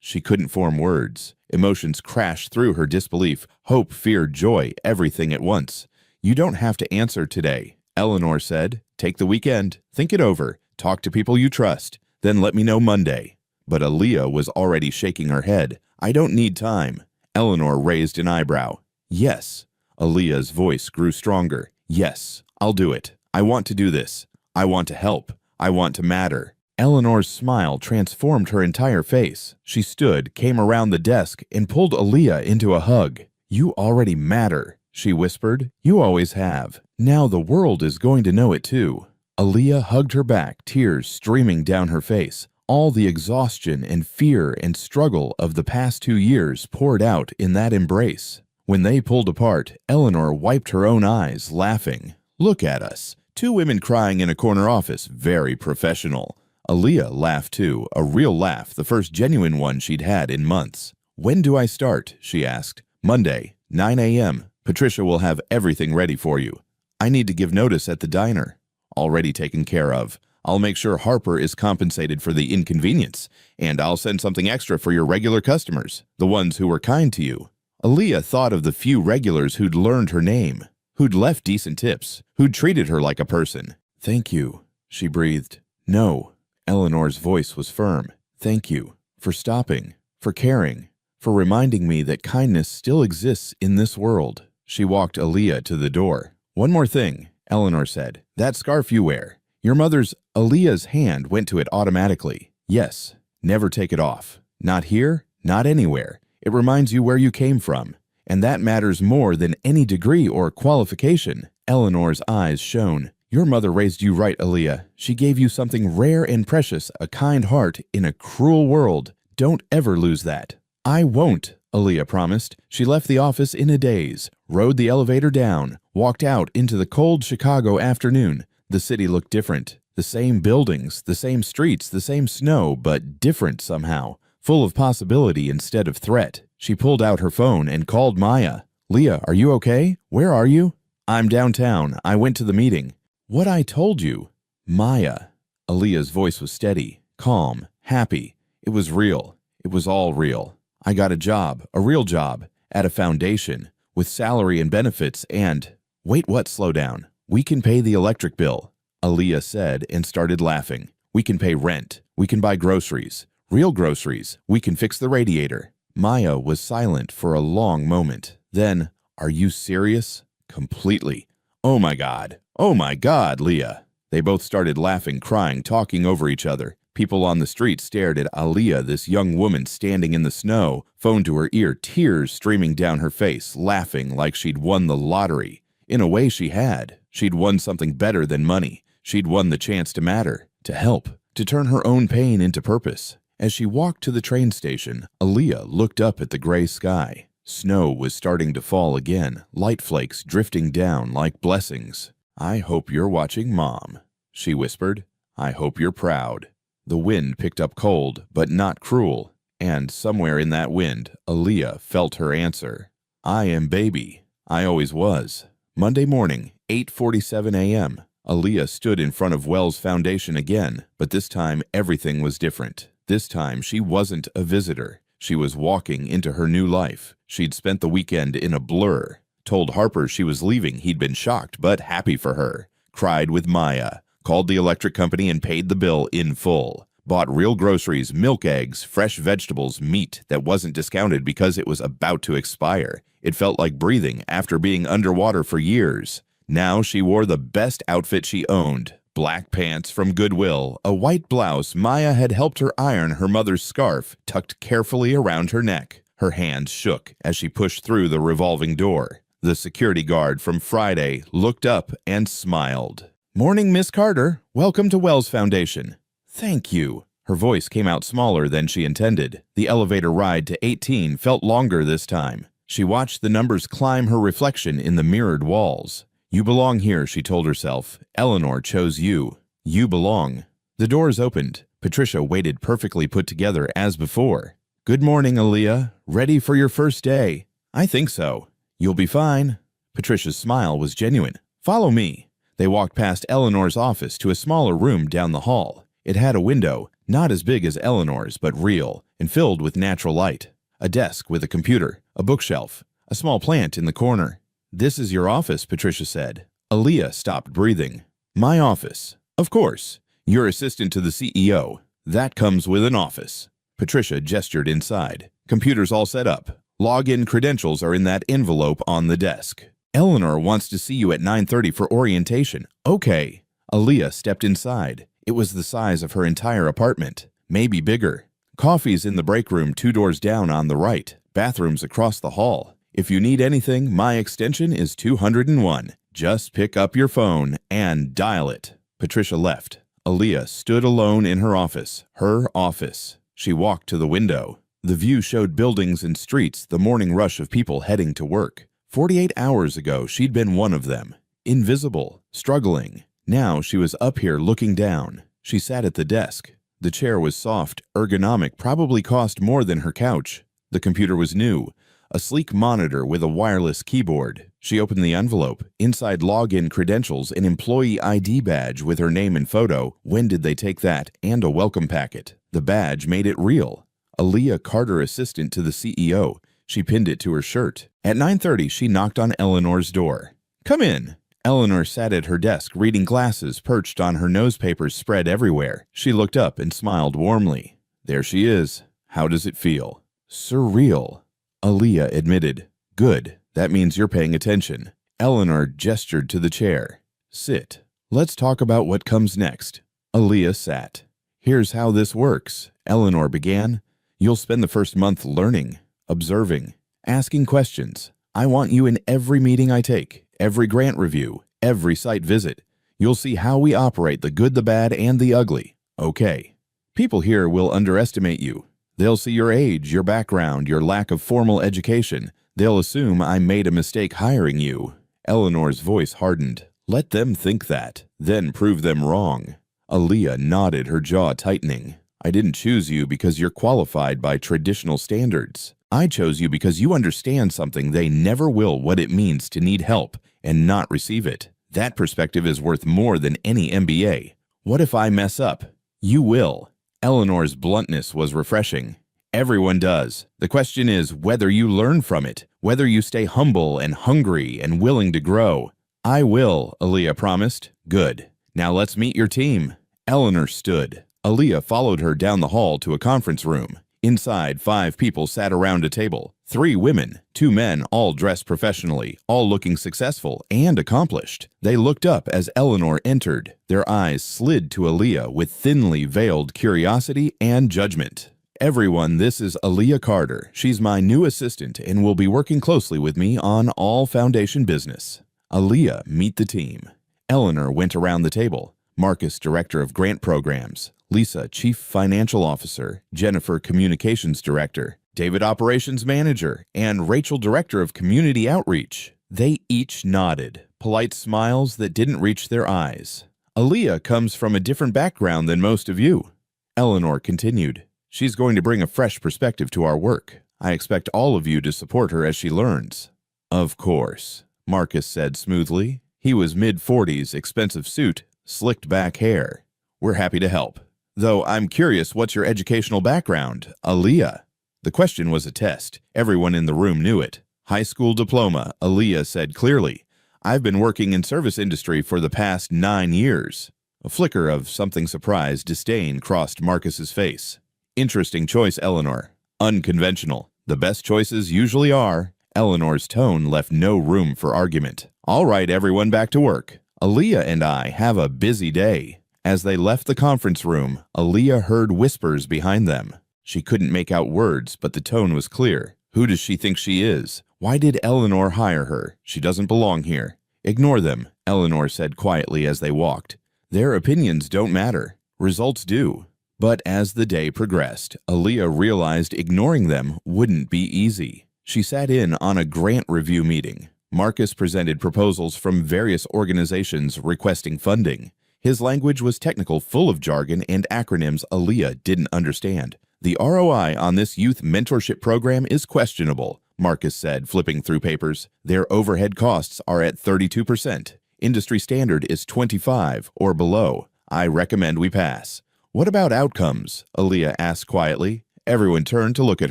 She couldn't form words. Emotions crashed through her disbelief, hope, fear, joy, everything at once. You don't have to answer today, Eleanor said. Take the weekend, think it over, talk to people you trust, then let me know Monday. But Aaliyah was already shaking her head. I don't need time. Eleanor raised an eyebrow. Yes. Aaliyah's voice grew stronger. Yes, I'll do it. I want to do this. I want to help. I want to matter. Eleanor's smile transformed her entire face. She stood, came around the desk, and pulled Aaliyah into a hug. You already matter, she whispered. You always have. Now the world is going to know it too. Aaliyah hugged her back, tears streaming down her face. All the exhaustion and fear and struggle of the past 2 years poured out in that embrace. When they pulled apart, Eleanor wiped her own eyes, laughing. Look at us. Two women crying in a corner office. Very professional. Aaliyah laughed too, a real laugh, the first genuine one she'd had in months. When do I start? She asked. Monday, 9 a.m. Patricia will have everything ready for you. I need to give notice at the diner. Already taken care of. I'll make sure Harper is compensated for the inconvenience, and I'll send something extra for your regular customers, the ones who were kind to you. Aaliyah thought of the few regulars who'd learned her name, who'd left decent tips, who'd treated her like a person. Thank you, she breathed. No, Eleanor's voice was firm. Thank you for stopping, for caring, for reminding me that kindness still exists in this world. She walked Aaliyah to the door. One more thing, Eleanor said. That scarf you wear. Your mother's. Aaliyah's hand went to it automatically. Yes, never take it off. Not here, not anywhere. It reminds you where you came from. And that matters more than any degree or qualification. Eleanor's eyes shone. Your mother raised you right, Aaliyah. She gave you something rare and precious, a kind heart in a cruel world. Don't ever lose that. I won't, Aaliyah promised. She left the office in a daze, rode the elevator down, walked out into the cold Chicago afternoon. The city looked different. The same buildings, the same streets, the same snow, but different somehow, full of possibility instead of threat. She pulled out her phone and called Maya. Leah, are you okay? Where are you? I'm downtown. I went to the meeting. What I told you. Maya. Aaliyah's voice was steady, calm, happy. It was real. It was all real. I got a job, a real job, at a foundation, with salary and benefits and… Wait, what? Slow down. We can pay the electric bill, Aaliyah said and started laughing. We can pay rent. We can buy groceries. Real groceries. We can fix the radiator. Maya was silent for a long moment. Then, are you serious? Completely. Oh my God, Leah. They both started laughing, crying, talking over each other. People on the street stared at Aaliyah, this young woman standing in the snow, phone to her ear, tears streaming down her face, laughing like she'd won the lottery. In a way she had. She'd won something better than money. She'd won the chance to matter, to help, to turn her own pain into purpose. As she walked to the train station, Aaliyah looked up at the gray sky. Snow was starting to fall again, light flakes drifting down like blessings. I hope you're watching, Mom, she whispered. I hope you're proud. The wind picked up cold, but not cruel, and somewhere in that wind, Aaliyah felt her answer. I am baby. I always was. Monday morning, 8:47 a.m. Aaliyah stood in front of Wells Foundation again, but this time everything was different. This time she wasn't a visitor. She was walking into her new life. She'd spent the weekend in a blur. Told Harper she was leaving. He'd been shocked, but happy for her. Cried with Maya. Called the electric company and paid the bill in full. Bought real groceries, milk, eggs, fresh vegetables, meat that wasn't discounted because it was about to expire. It felt like breathing after being underwater for years. Now she wore the best outfit she owned. Black pants from Goodwill, a white blouse. Maya had helped her iron her mother's scarf, tucked carefully around her neck. Her hands shook as she pushed through the revolving door. The security guard from Friday looked up and smiled. Morning, Miss Carter. Welcome to Wells Foundation. Thank you. Her voice came out smaller than she intended. The elevator ride to 18 felt longer this time. She watched the numbers climb her reflection in the mirrored walls. You belong here, she told herself. Eleanor chose you. You belong. The doors opened. Patricia waited perfectly put together as before. Good morning, Aaliyah. Ready for your first day? I think so. You'll be fine. Patricia's smile was genuine. Follow me. They walked past Eleanor's office to a smaller room down the hall. It had a window, not as big as Eleanor's, but real, and filled with natural light. A desk with a computer, a bookshelf, a small plant in the corner. This is your office, Patricia said. Aaliyah stopped breathing. My office. Of course. You're assistant to the CEO. That comes with an office. Patricia gestured inside. Computers all set up. Login credentials are in that envelope on the desk. Eleanor wants to see you at 9:30 for orientation. Okay. Aaliyah stepped inside. It was the size of her entire apartment, maybe bigger. Coffee's in the break room 2 doors down on the right. Bathrooms across the hall. If you need anything, my extension is 201. Just pick up your phone and dial it. Patricia left. Aaliyah stood alone in her office. Her office. She walked to the window. The view showed buildings and streets, the morning rush of people heading to work. 48 hours ago, she'd been one of them. Invisible, struggling. Now she was up here looking down. She sat at the desk. The chair was soft, ergonomic, probably cost more than her couch. The computer was new, a sleek monitor with a wireless keyboard. She opened the envelope. Inside login credentials, an employee ID badge with her name and photo. When did they take that? And a welcome packet. The badge made it real. Aaliyah Carter, assistant to the CEO. She pinned it to her shirt. At 9:30, she knocked on Eleanor's door. "Come in." Eleanor sat at her desk, reading, glasses perched on her, newspapers spread everywhere. She looked up and smiled warmly. "There she is. How does it feel?" "Surreal," Aaliyah admitted. "Good. That means you're paying attention." Eleanor gestured to the chair. "Sit. Let's talk about what comes next." Aaliyah sat. "Here's how this works," Eleanor began. "You'll spend the first month learning, observing, asking questions. I want you in every meeting I take, every grant review, every site visit. You'll see how we operate, the good, the bad, and the ugly. Okay. People here will underestimate you. They'll see your age, your background, your lack of formal education. They'll assume I made a mistake hiring you." Eleanor's voice hardened. "Let them think that, then prove them wrong." Aaliyah nodded, her jaw tightening. "I didn't choose you because you're qualified by traditional standards. I chose you because you understand something they never will, what it means to need help and not receive it. That perspective is worth more than any MBA. What if I mess up? You will." Eleanor's bluntness was refreshing. "Everyone does. The question is whether you learn from it, whether you stay humble and hungry and willing to grow." "I will," Aaliyah promised. "Good. Now let's meet your team." Eleanor stood. Aaliyah followed her down the hall to a conference room. Inside, 5 people sat around a table. 3 women, 2 men, all dressed professionally, all looking successful and accomplished. They looked up as Eleanor entered. Their eyes slid to Aaliyah with thinly veiled curiosity and judgment. "Everyone, this is Aaliyah Carter. She's my new assistant and will be working closely with me on all foundation business." "Aaliyah, meet the team." Eleanor went around the table. Marcus, Director of Grant Programs. Lisa, Chief Financial Officer. Jennifer, Communications Director. David, Operations Manager. And Rachel, Director of Community Outreach. They each nodded, polite smiles that didn't reach their eyes. "Aaliyah comes from a different background than most of you." Eleanor continued. "She's going to bring a fresh perspective to our work. I expect all of you to support her as she learns." "Of course," Marcus said smoothly. He was mid-40s, expensive suit, slicked back hair. "We're happy to help. Though I'm curious, what's your educational background, Aaliyah?" The question was a test. Everyone in the room knew it. "High school diploma," Aaliyah said clearly. "I've been working in service industry for the past 9 years." A flicker of something surprised disdain crossed Marcus's face. "Interesting choice, Eleanor. Unconventional. The best choices usually are." Eleanor's tone left no room for argument. "All right, everyone, back to work. Aaliyah and I have a busy day." As they left the conference room, Aaliyah heard whispers behind them. She couldn't make out words, but the tone was clear. "Who does she think she is? Why did Eleanor hire her? She doesn't belong here." "Ignore them," Eleanor said quietly as they walked. "Their opinions don't matter. Results do." But as the day progressed, Aaliyah realized ignoring them wouldn't be easy. She sat in on a grant review meeting. Marcus presented proposals from various organizations requesting funding. His language was technical, full of jargon and acronyms Aaliyah didn't understand. "The ROI on this youth mentorship program is questionable," Marcus said, flipping through papers. "Their overhead costs are at 32%. Industry standard is 25 or below. I recommend we pass." "What about outcomes?" Aaliyah asked quietly. Everyone turned to look at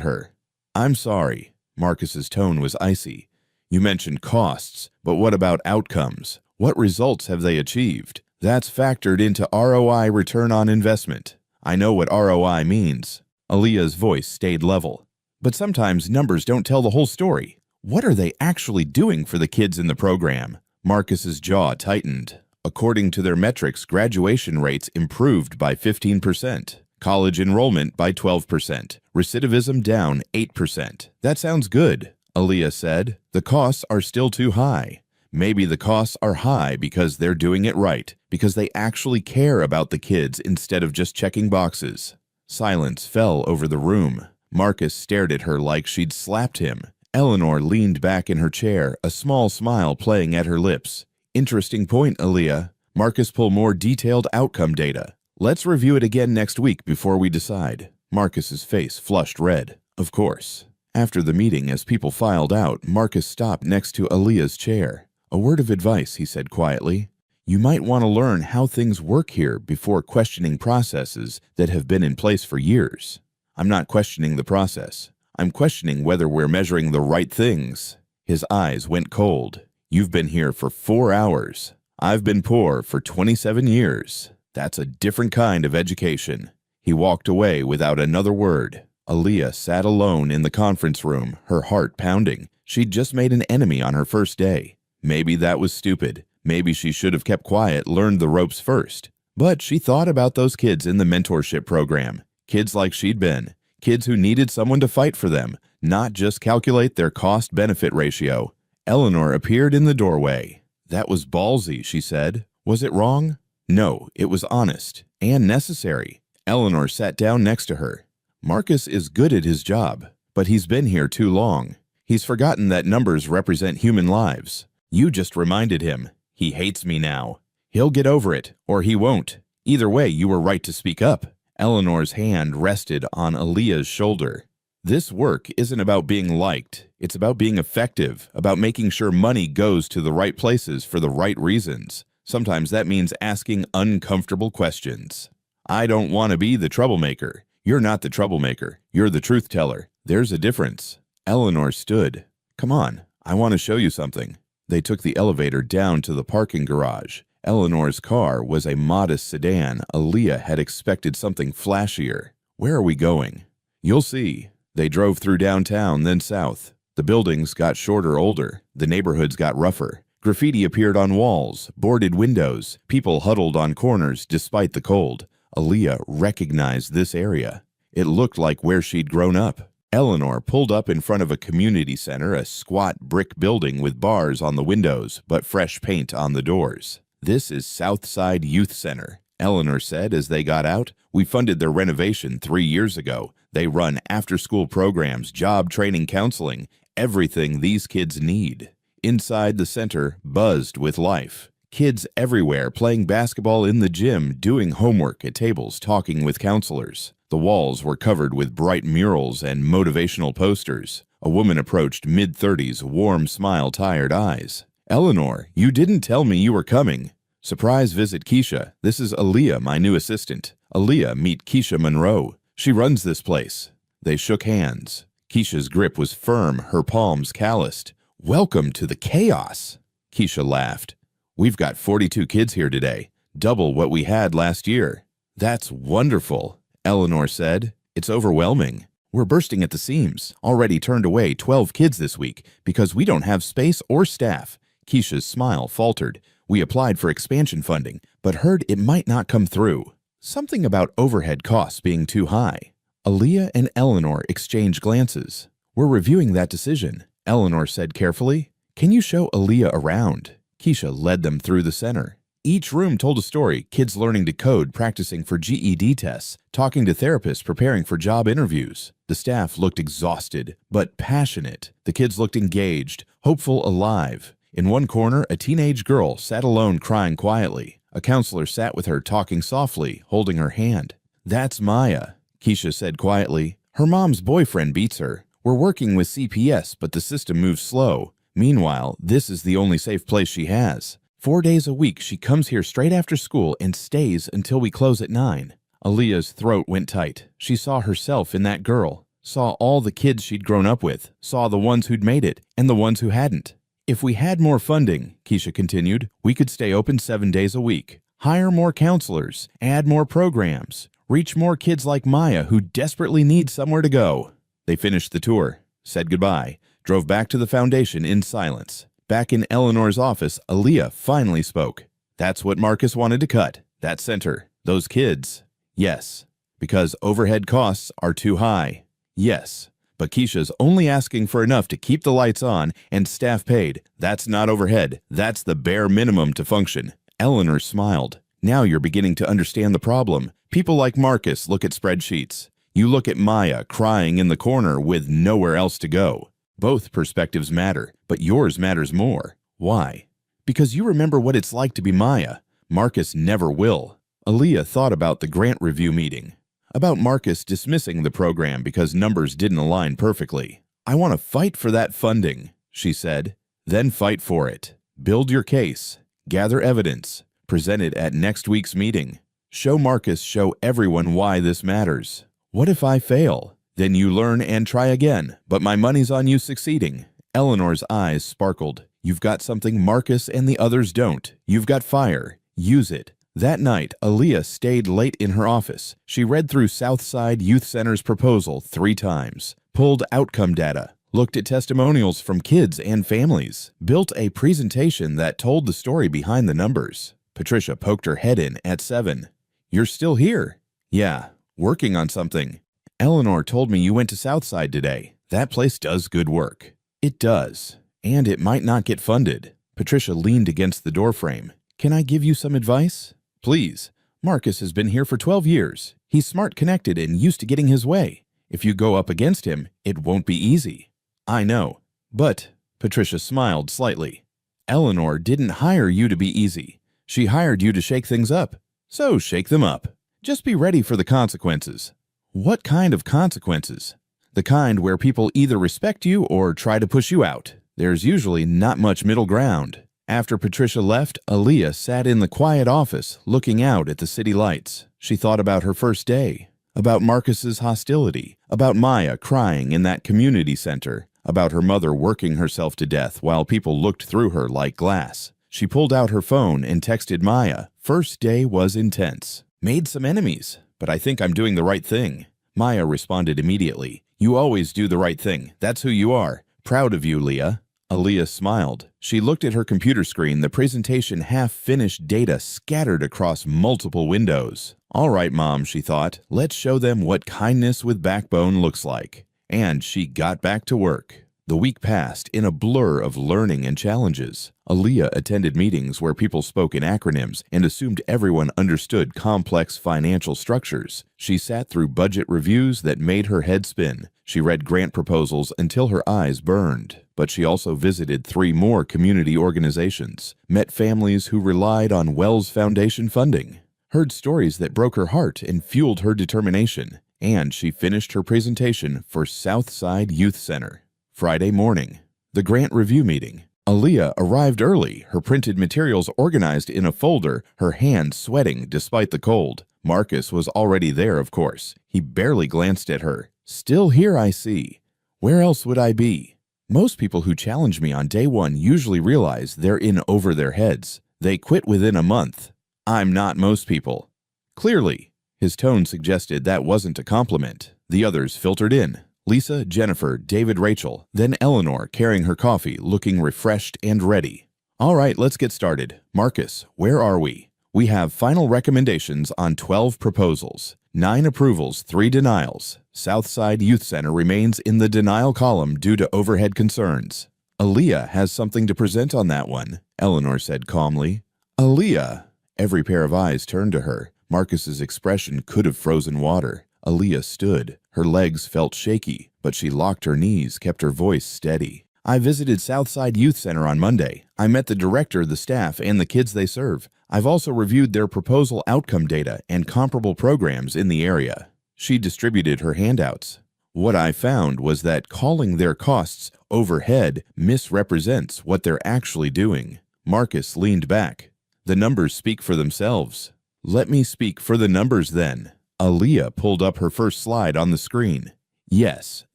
her. "I'm sorry." Marcus's tone was icy. "You mentioned costs, but what about outcomes? What results have they achieved? That's factored into ROI, return on investment. I know what ROI means." Aaliyah's voice stayed level. "But sometimes numbers don't tell the whole story. What are they actually doing for the kids in the program?" Marcus's jaw tightened. "According to their metrics, graduation rates improved by 15%, college enrollment by 12%, recidivism down 8%. That sounds good," Aaliyah said. "The costs are still too high. Maybe the costs are high because they're doing it right, because they actually care about the kids instead of just checking boxes." Silence fell over the room. Marcus stared at her like she'd slapped him. Eleanor leaned back in her chair, a small smile playing at her lips. Interesting point, Aaliyah. Marcus, pull more detailed outcome data. Let's review it again next week before we decide. Marcus's face flushed red. Of course. After the meeting, as people filed out, Marcus stopped next to Aaliyah's chair. A word of advice, he said quietly. You might want to learn how things work here before questioning processes that have been in place for years. I'm not questioning the process. I'm questioning whether we're measuring the right things. His eyes went cold. You've been here for 4 hours. I've been poor for 27 years. That's a different kind of education. He walked away without another word. Aaliyah sat alone in the conference room, her heart pounding. She'd just made an enemy on her first day. Maybe that was stupid. Maybe she should have kept quiet, learned the ropes first. But she thought about those kids in the mentorship program. Kids like she'd been. Kids who needed someone to fight for them, not just calculate their cost-benefit ratio. Eleanor appeared in the doorway. That was ballsy, she said. Was it wrong? No, it was honest and necessary. Eleanor sat down next to her. Marcus is good at his job, but he's been here too long. He's forgotten that numbers represent human lives. You just reminded him. He hates me now. He'll get over it, or he won't. Either way, you were right to speak up. Eleanor's hand rested on Aaliyah's shoulder. This work isn't about being liked. It's about being effective, about making sure money goes to the right places for the right reasons. Sometimes that means asking uncomfortable questions. I don't want to be the troublemaker. You're not the troublemaker. You're the truth teller. There's a difference. Eleanor stood. Come on, I want to show you something. They took the elevator down to the parking garage. Eleanor's car was a modest sedan. Aaliyah had expected something flashier. Where are we going? You'll see. They drove through downtown, then south. The buildings got shorter, older. The neighborhoods got rougher. Graffiti appeared on walls, boarded windows. People huddled on corners despite the cold. Aaliyah recognized this area. It looked like where she'd grown up. Eleanor pulled up in front of a community center, a squat brick building with bars on the windows, but fresh paint on the doors. This is Southside Youth Center, Eleanor said as they got out. We funded their renovation 3 years ago. They run after-school programs, job training, counseling, everything these kids need. Inside the center buzzed with life. Kids everywhere playing basketball in the gym, doing homework at tables, talking with counselors. The walls were covered with bright murals and motivational posters. A woman approached, mid-30s, warm smile, tired eyes. Eleanor, you didn't tell me you were coming. Surprise visit, Keisha. This is Aaliyah, my new assistant. Aaliyah, meet Keisha Monroe. She runs this place. They shook hands. Keisha's grip was firm, her palms calloused. Welcome to the chaos. Keisha laughed. We've got 42 kids here today, double what we had last year. That's wonderful, Eleanor said. It's overwhelming. We're bursting at the seams. Already turned away 12 kids this week because we don't have space or staff. Keisha's smile faltered. We applied for expansion funding, but heard it might not come through. Something about overhead costs being too high. Aaliyah and Eleanor exchanged glances. We're reviewing that decision, Eleanor said carefully. Can you show Aaliyah around? Keisha led them through the center. Each room told a story, kids learning to code, practicing for GED tests, talking to therapists, preparing for job interviews. The staff looked exhausted, but passionate. The kids looked engaged, hopeful, alive. In one corner, a teenage girl sat alone crying quietly. A counselor sat with her talking softly, holding her hand. That's Maya, Keisha said quietly. Her mom's boyfriend beats her. We're working with CPS, but the system moves slow. Meanwhile, this is the only safe place she has. 4 days a week, she comes here straight after school and stays until we close at 9. Aaliyah's throat went tight. She saw herself in that girl, saw all the kids she'd grown up with, saw the ones who'd made it and the ones who hadn't. If we had more funding, Keisha continued, we could stay open 7 days a week, hire more counselors, add more programs, reach more kids like Maya who desperately need somewhere to go. They finished the tour, said goodbye, drove back to the foundation in silence. Back in Eleanor's office, Aaliyah finally spoke. That's what Marcus wanted to cut, that center, those kids. Yes, because overhead costs are too high. Yes, but Keisha's only asking for enough to keep the lights on and staff paid. That's not overhead. That's the bare minimum to function. Eleanor smiled. Now you're beginning to understand the problem. People like Marcus look at spreadsheets. You look at Maya crying in the corner with nowhere else to go. Both perspectives matter, but yours matters more. Why? Because you remember what it's like to be Maya. Marcus never will. Aaliyah thought about the grant review meeting, about Marcus dismissing the program because numbers didn't align perfectly. I want to fight for that funding, she said. Then fight for it. Build your case. Gather evidence. Present it at next week's meeting. Show Marcus, show everyone why this matters. What if I fail? Then you learn and try again, but my money's on you succeeding. Eleanor's eyes sparkled. You've got something Marcus and the others don't. You've got fire. Use it. That night, Aaliyah stayed late in her office. She read through Southside Youth Center's proposal 3 times, pulled outcome data, looked at testimonials from kids and families, built a presentation that told the story behind the numbers. Patricia poked her head in at 7. You're still here? Yeah, working on something. Eleanor told me you went to Southside today. That place does good work. It does, and it might not get funded. Patricia leaned against the doorframe. Can I give you some advice? Please. Marcus has been here for 12 years. He's smart, connected, and used to getting his way. If you go up against him, it won't be easy. I know. But, Patricia smiled slightly, Eleanor didn't hire you to be easy. She hired you to shake things up. So shake them up. Just be ready for the consequences. What kind of consequences? The kind where people either respect you or try to push you out. There's usually not much middle ground. After Patricia left, Aaliyah sat in the quiet office, looking out at the city lights. She thought about her first day, about Marcus's hostility, about Maya crying in that community center, about her mother working herself to death while people looked through her like glass. She pulled out her phone and texted Maya. First day was intense. Made some enemies, but I think I'm doing the right thing. Maya responded immediately. You always do the right thing. That's who you are. Proud of you, Leah. Aaliyah smiled. She looked at her computer screen, the presentation half-finished data scattered across multiple windows. All right, Mom, she thought. Let's show them what kindness with backbone looks like. And she got back to work. The week passed in a blur of learning and challenges. Aaliyah attended meetings where people spoke in acronyms and assumed everyone understood complex financial structures. She sat through budget reviews that made her head spin. She read grant proposals until her eyes burned. But she also visited 3 more community organizations, met families who relied on Wells Foundation funding, heard stories that broke her heart and fueled her determination, and she finished her presentation for Southside Youth Center. Friday morning, the grant review meeting. Aaliyah arrived early, her printed materials organized in a folder, her hands sweating despite the cold. Marcus was already there, of course. He barely glanced at her. Still here, I see. Where else would I be? Most people who challenge me on day 1 usually realize they're in over their heads. They quit within a month. I'm not most people. Clearly, his tone suggested that wasn't a compliment. The others filtered in. Lisa, Jennifer, David, Rachel, then Eleanor carrying her coffee, looking refreshed and ready. All right, let's get started. Marcus, where are we? We have final recommendations on 12 proposals, 9 approvals, 3 denials. Southside Youth Center remains in the denial column due to overhead concerns. Aaliyah has something to present on that one, Eleanor said calmly. Aaliyah. Every pair of eyes turned to her. Marcus's expression could have frozen water. Aaliyah stood. Her legs felt shaky, but she locked her knees, kept her voice steady. I visited Southside Youth Center on Monday. I met the director, the staff, and the kids they serve. I've also reviewed their proposal outcome data and comparable programs in the area. She distributed her handouts. What I found was that calling their costs overhead misrepresents what they're actually doing. Marcus leaned back. The numbers speak for themselves. Let me speak for the numbers then. Aaliyah pulled up her first slide on the screen. Yes,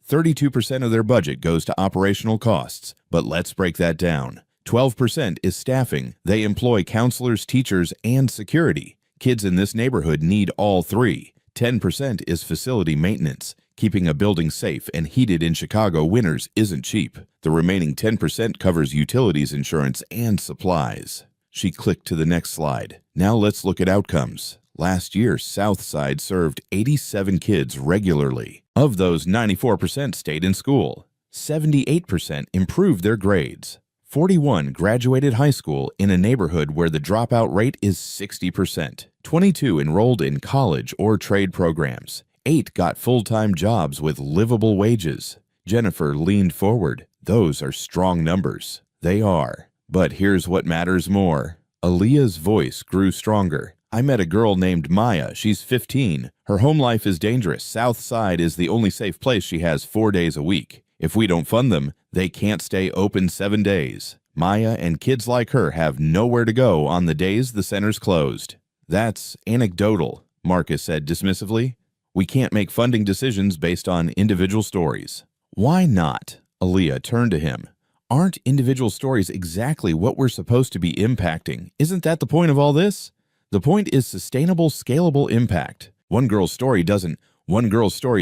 32% of their budget goes to operational costs, but let's break that down. 12% is staffing. They employ counselors, teachers, and security. Kids in this neighborhood need all 3. 10% is facility maintenance. Keeping a building safe and heated in Chicago winters isn't cheap. The remaining 10% covers utilities, insurance, and supplies. She clicked to the next slide. Now let's look at outcomes. Last year, Southside served 87 kids regularly. Of those, 94% stayed in school. 78% improved their grades. 41 graduated high school in a neighborhood where the dropout rate is 60%. 22 enrolled in college or trade programs. 8 got full-time jobs with livable wages. Jennifer leaned forward. Those are strong numbers. They are. But here's what matters more. Aaliyah's voice grew stronger. I met a girl named Maya. She's 15. Her home life is dangerous. South Side is the only safe place she has 4 days a week. If we don't fund them, they can't stay open 7 days. Maya and kids like her have nowhere to go on the days the center's closed. That's anecdotal, Marcus said dismissively. We can't make funding decisions based on individual stories. Why not? Aaliyah turned to him. Aren't individual stories exactly what we're supposed to be impacting? Isn't that the point of all this? The point is sustainable, scalable impact. One girl's story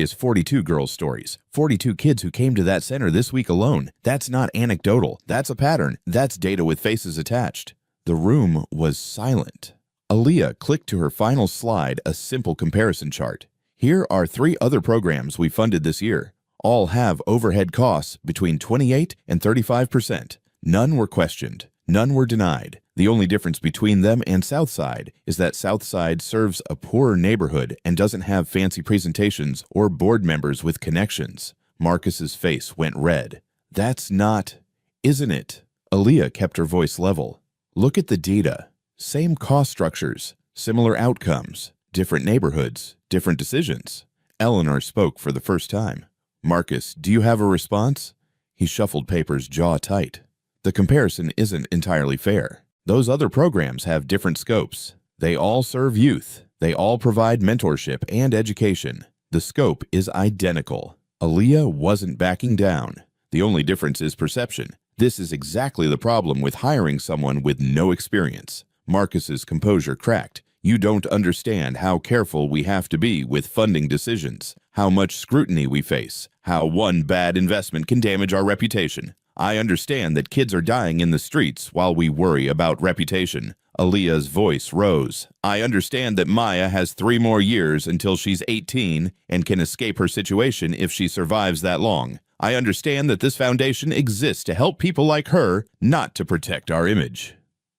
is 42 girls' stories. 42 kids who came to that center this week alone. That's not anecdotal. That's a pattern. That's data with faces attached. The room was silent. Aaliyah clicked to her final slide, a simple comparison chart. Here are 3 other programs we funded this year. All have overhead costs between 28 and 35%. None were questioned. None were denied. The only difference between them and Southside is that Southside serves a poorer neighborhood and doesn't have fancy presentations or board members with connections. Marcus's face went red. That's not, isn't it? Aaliyah kept her voice level. Look at the data. Same cost structures, similar outcomes, different neighborhoods, different decisions. Eleanor spoke for the first time. Marcus, do you have a response? He shuffled papers, jaw tight. The comparison isn't entirely fair. Those other programs have different scopes. They all serve youth. They all provide mentorship and education. The scope is identical. Aaliyah wasn't backing down. The only difference is perception. This is exactly the problem with hiring someone with no experience. Marcus's composure cracked. You don't understand how careful we have to be with funding decisions, how much scrutiny we face, how one bad investment can damage our reputation. I understand that kids are dying in the streets while we worry about reputation. Aaliyah's voice rose. I understand that Maya has 3 more years until she's 18 and can escape her situation if she survives that long. I understand that this foundation exists to help people like her, not to protect our image.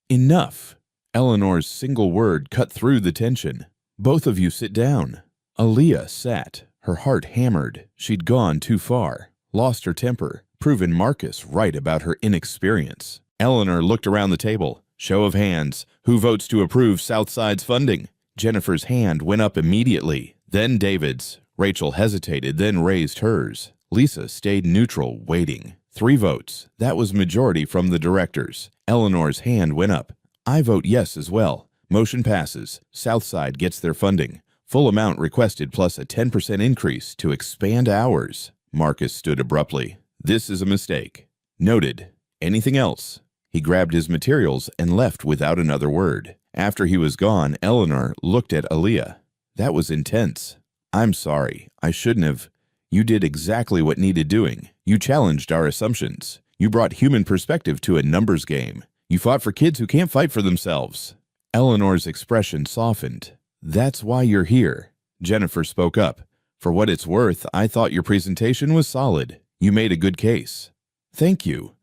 Enough. Eleanor's single word cut through the tension. Both of you sit down. Aaliyah sat, her heart hammered. She'd gone too far, lost her temper, proven Marcus right about her inexperience. Eleanor looked around the table. Show of hands. Who votes to approve Southside's funding? Jennifer's hand went up immediately, then David's. Rachel hesitated, then raised hers. Lisa stayed neutral, waiting. 3 votes. That was majority from the directors. Eleanor's hand went up. I vote yes as well. Motion passes. Southside gets their funding. Full amount requested plus a 10% increase to expand hours. Marcus stood abruptly. This is a mistake. Noted. Anything else? He grabbed his materials and left without another word. After he was gone, Eleanor looked at Aaliyah. That was intense. I'm sorry. I shouldn't have. You did exactly what needed doing. You challenged our assumptions. You brought human perspective to a numbers game. You fought for kids who can't fight for themselves. Eleanor's expression softened. That's why you're here. Jennifer spoke up. For what it's worth, I thought your presentation was solid. You made a good case. Thank you.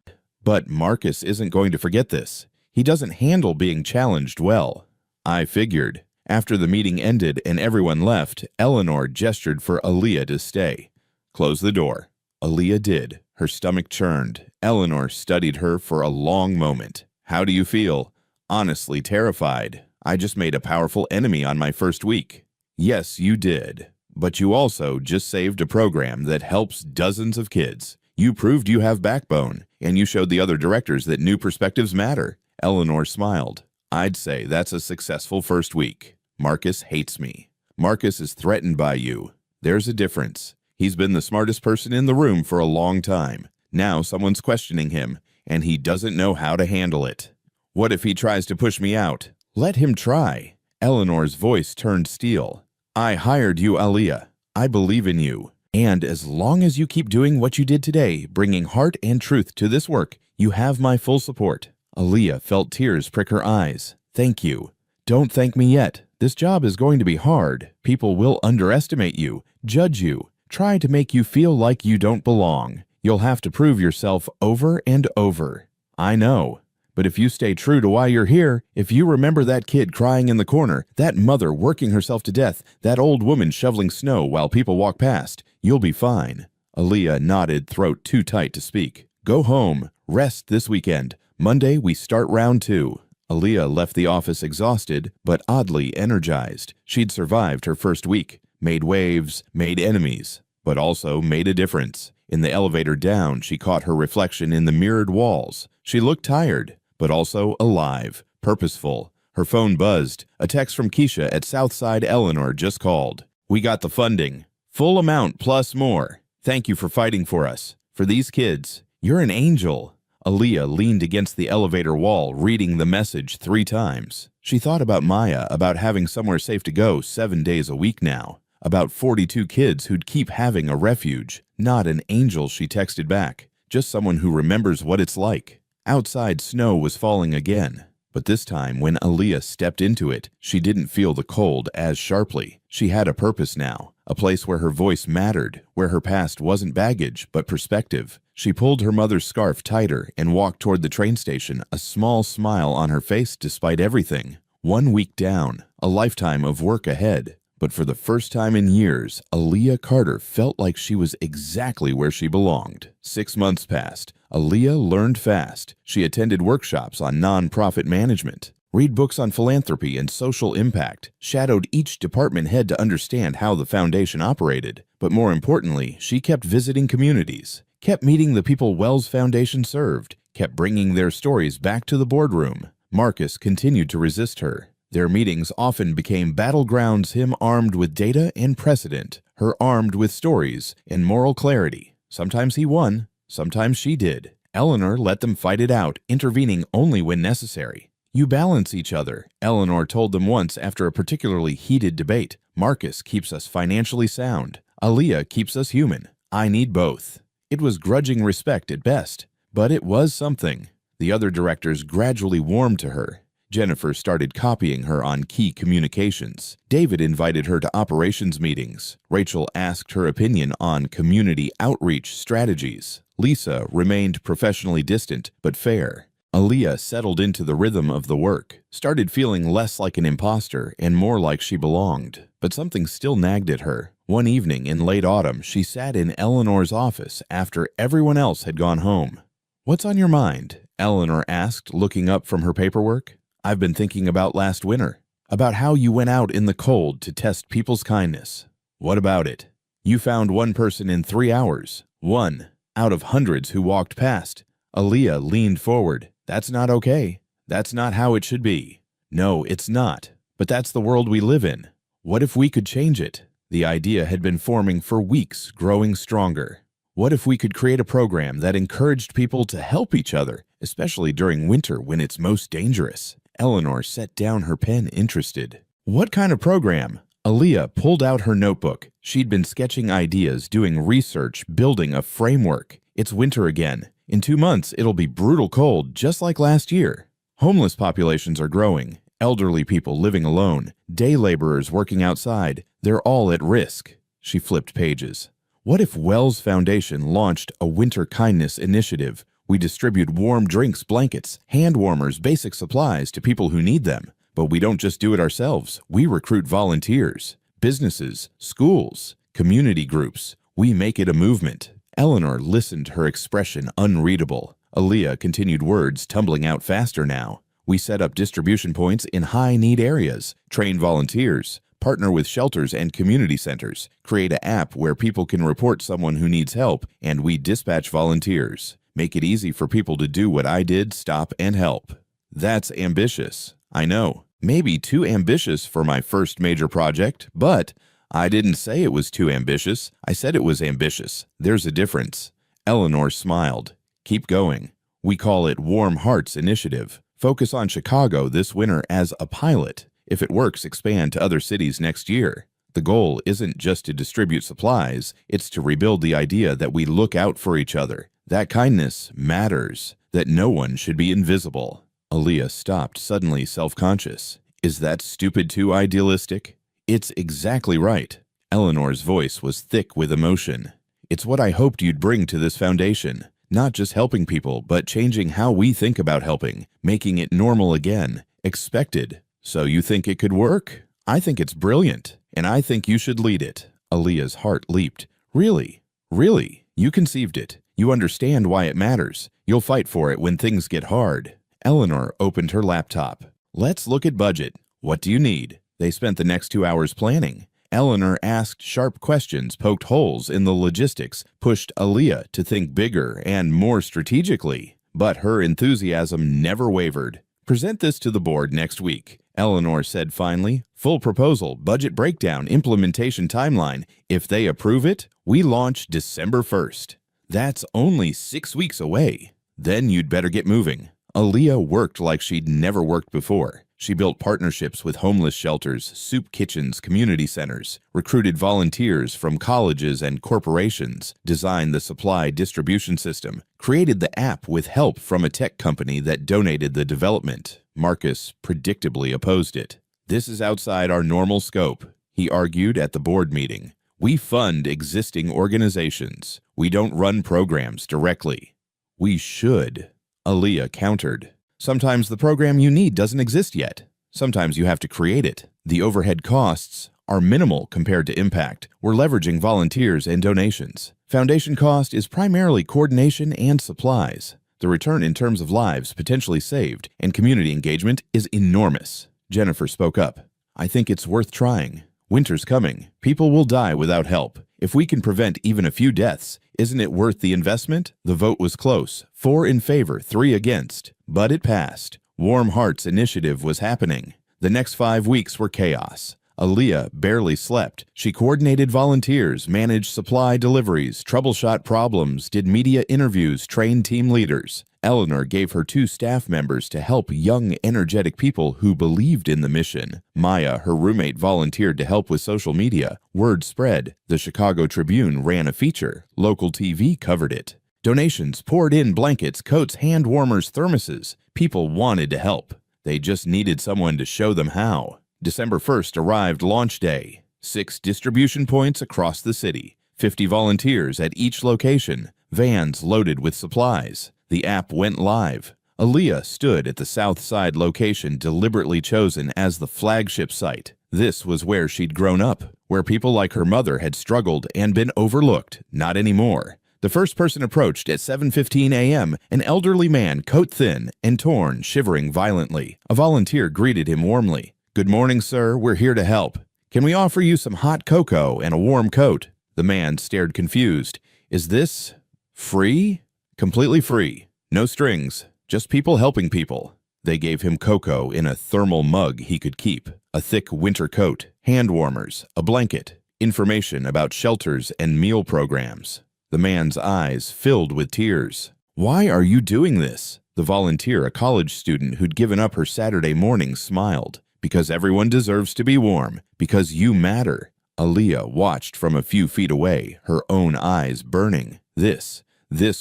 But Marcus isn't going to forget this. He doesn't handle being challenged well. I figured. After the meeting ended and everyone left, Eleanor gestured for Aaliyah to stay. Close the door. Aaliyah did. Her stomach churned. Eleanor studied her for a long moment. How do you feel? Honestly, terrified. I just made a powerful enemy on my first week. Yes, you did. But you also just saved a program that helps dozens of kids. You proved you have backbone, and you showed the other directors that new perspectives matter. Eleanor smiled. I'd say that's a successful first week. Marcus hates me. Marcus is threatened by you. There's a difference. He's been the smartest person in the room for a long time. Now someone's questioning him, and he doesn't know how to handle it. What if he tries to push me out? Let him try. Eleanor's voice turned steel. I hired you, Aaliyah. I believe in you. And as long as you keep doing what you did today, bringing heart and truth to this work, you have my full support. Aaliyah felt tears prick her eyes. Thank you. Don't thank me yet. This job is going to be hard. People will underestimate you, judge you, try to make you feel like you don't belong. You'll have to prove yourself over and over. I know. But if you stay true to why you're here, if you remember that kid crying in the corner, that mother working herself to death, that old woman shoveling snow while people walk past, you'll be fine." Aaliyah nodded, throat too tight to speak. "Go home. Rest this weekend. Monday, we start round 2. Aaliyah left the office exhausted, but oddly energized. She'd survived her first week, made waves, made enemies, but also made a difference. In the elevator down, she caught her reflection in the mirrored walls. She looked tired, but also alive, purposeful. Her phone buzzed. A text from Keisha at Southside Eleanor just called. "We got the funding. Full amount plus more. Thank you for fighting for us. For these kids. You're an angel." Aaliyah leaned against the elevator wall, reading the message 3 times. She thought about Maya, about having somewhere safe to go 7 days a week now, about 42 kids who'd keep having a refuge. Not an angel, she texted back, just someone who remembers what it's like. Outside, snow was falling again, but this time when Aaliyah stepped into it, she didn't feel the cold as sharply. She had a purpose now, a place where her voice mattered, where her past wasn't baggage but perspective. She pulled her mother's scarf tighter and walked toward the train station, a small smile on her face despite everything. 1 week down, a lifetime of work ahead. But for the first time in years, Aaliyah Carter felt like she was exactly where she belonged. 6 months passed. Aaliyah learned fast. She attended workshops on nonprofit management, read books on philanthropy and social impact, shadowed each department head to understand how the foundation operated. But more importantly, she kept visiting communities, kept meeting the people Wells Foundation served, kept bringing their stories back to the boardroom. Marcus continued to resist her. Their meetings often became battlegrounds, him armed with data and precedent, her armed with stories and moral clarity. Sometimes he won, sometimes she did. Eleanor let them fight it out, intervening only when necessary. "You balance each other," Eleanor told them once after a particularly heated debate. "Marcus keeps us financially sound. Aaliyah keeps us human. I need both." It was grudging respect at best, but it was something. The other directors gradually warmed to her. Jennifer started copying her on key communications. David invited her to operations meetings. Rachel asked her opinion on community outreach strategies. Lisa remained professionally distant but fair. Aaliyah settled into the rhythm of the work, started feeling less like an imposter and more like she belonged. But something still nagged at her. One evening in late autumn, she sat in Eleanor's office after everyone else had gone home. "What's on your mind?" Eleanor asked, looking up from her paperwork. "I've been thinking about last winter, about how you went out in the cold to test people's kindness." "What about it?" "You found one person in 3 hours. One out of hundreds who walked past." Aaliyah leaned forward. "That's not okay. That's not how it should be." "No, it's not. But that's the world we live in. What if we could change it?" The idea had been forming for weeks, growing stronger. What if we could create a program that encouraged people to help each other, especially during winter when it's most dangerous? Eleanor set down her pen, interested. "What kind of program?" Aaliyah pulled out her notebook. She'd been sketching ideas, doing research, building a framework. It's winter again. In 2 months, it'll be brutal cold, just like last year. Homeless populations are growing. Elderly people living alone. Day laborers working outside. They're all at risk. She flipped pages. What if Wells Foundation launched a winter kindness initiative? We distribute warm drinks, blankets, hand warmers, basic supplies to people who need them. But we don't just do it ourselves. We recruit volunteers, businesses, schools, community groups. We make it a movement. Eleanor listened, her expression unreadable. Aaliyah continued, words tumbling out faster now. We set up distribution points in high-need areas, train volunteers, partner with shelters and community centers, create an app where people can report someone who needs help, and we dispatch volunteers. Make it easy for people to do what I did, stop and help." That's ambitious. I know. Maybe too ambitious for my first major project, but I didn't say it was too ambitious. I said it was ambitious. There's a difference. Eleanor smiled. "Keep going. We call it Warm Hearts Initiative. Focus on Chicago this winter as a pilot. If it works, expand to other cities next year. The goal isn't just to distribute supplies, it's to rebuild the idea that we look out for each other, that kindness matters, that no one should be invisible." Aaliyah stopped, suddenly self-conscious. "Is that stupid too idealistic?" "It's exactly right." Eleanor's voice was thick with emotion. "It's what I hoped you'd bring to this foundation. Not just helping people, but changing how we think about helping, making it normal again, expected. So you think it could work? I think it's brilliant, and I think you should lead it. Aaliyah's heart leaped. Really? Really? You conceived it. You understand why it matters. You'll fight for it when things get hard. Eleanor opened her laptop. Let's look at budget. What do you need? They spent the next 2 hours planning. Eleanor asked sharp questions, poked holes in the logistics, pushed Aaliyah to think bigger and more strategically. But her enthusiasm never wavered. Present this to the board next week, Eleanor said finally. Full proposal, budget breakdown, implementation timeline. If they approve it, we launch December 1st. That's only 6 weeks away. Then you'd better get moving. Aaliyah worked like she'd never worked before. She built partnerships with homeless shelters, soup kitchens, community centers, recruited volunteers from colleges and corporations, designed the supply distribution system, created the app with help from a tech company that donated the development. Marcus predictably opposed it. This is outside our normal scope, he argued at the board meeting. We fund existing organizations. We don't run programs directly. We should, Aaliyah countered. Sometimes the program you need doesn't exist yet. Sometimes you have to create it. The overhead costs are minimal compared to impact. We're leveraging volunteers and donations. Foundation cost is primarily coordination and supplies. The return in terms of lives potentially saved and community engagement is enormous. Jennifer spoke up. I think it's worth trying. Winter's coming. People will die without help. If we can prevent even a few deaths, isn't it worth the investment? The vote was close. 4 in favor, 3 against. But it passed. Warm Hearts Initiative was happening. The next 5 weeks were chaos. Aaliyah barely slept. She coordinated volunteers, managed supply deliveries, troubleshot problems, did media interviews, trained team leaders. Eleanor gave her 2 staff members to help young, energetic people who believed in the mission. Maya, her roommate, volunteered to help with social media. Word spread. The Chicago Tribune ran a feature. Local TV covered it. Donations poured in blankets, coats, hand warmers, thermoses. People wanted to help. They just needed someone to show them how. December 1st arrived launch day. 6 distribution points across the city. 50 volunteers at each location. Vans loaded with supplies. The app went live. Aaliyah stood at the South Side location deliberately chosen as the flagship site. This was where she'd grown up, where people like her mother had struggled and been overlooked. Not anymore. The first person approached at 7:15 a.m., an elderly man, coat-thin and torn, shivering violently. A volunteer greeted him warmly. Good morning, sir. We're here to help. Can we offer you some hot cocoa and a warm coat? The man stared confused. Is this free? Completely free. No strings. Just people helping people. They gave him cocoa in a thermal mug he could keep, a thick winter coat, hand warmers, a blanket, information about shelters and meal programs. The man's eyes filled with tears. Why are you doing this? The volunteer, a college student who'd given up her Saturday morning, smiled. Because everyone deserves to be warm. Because you matter. Aaliyah watched from a few feet away, her own eyes burning. This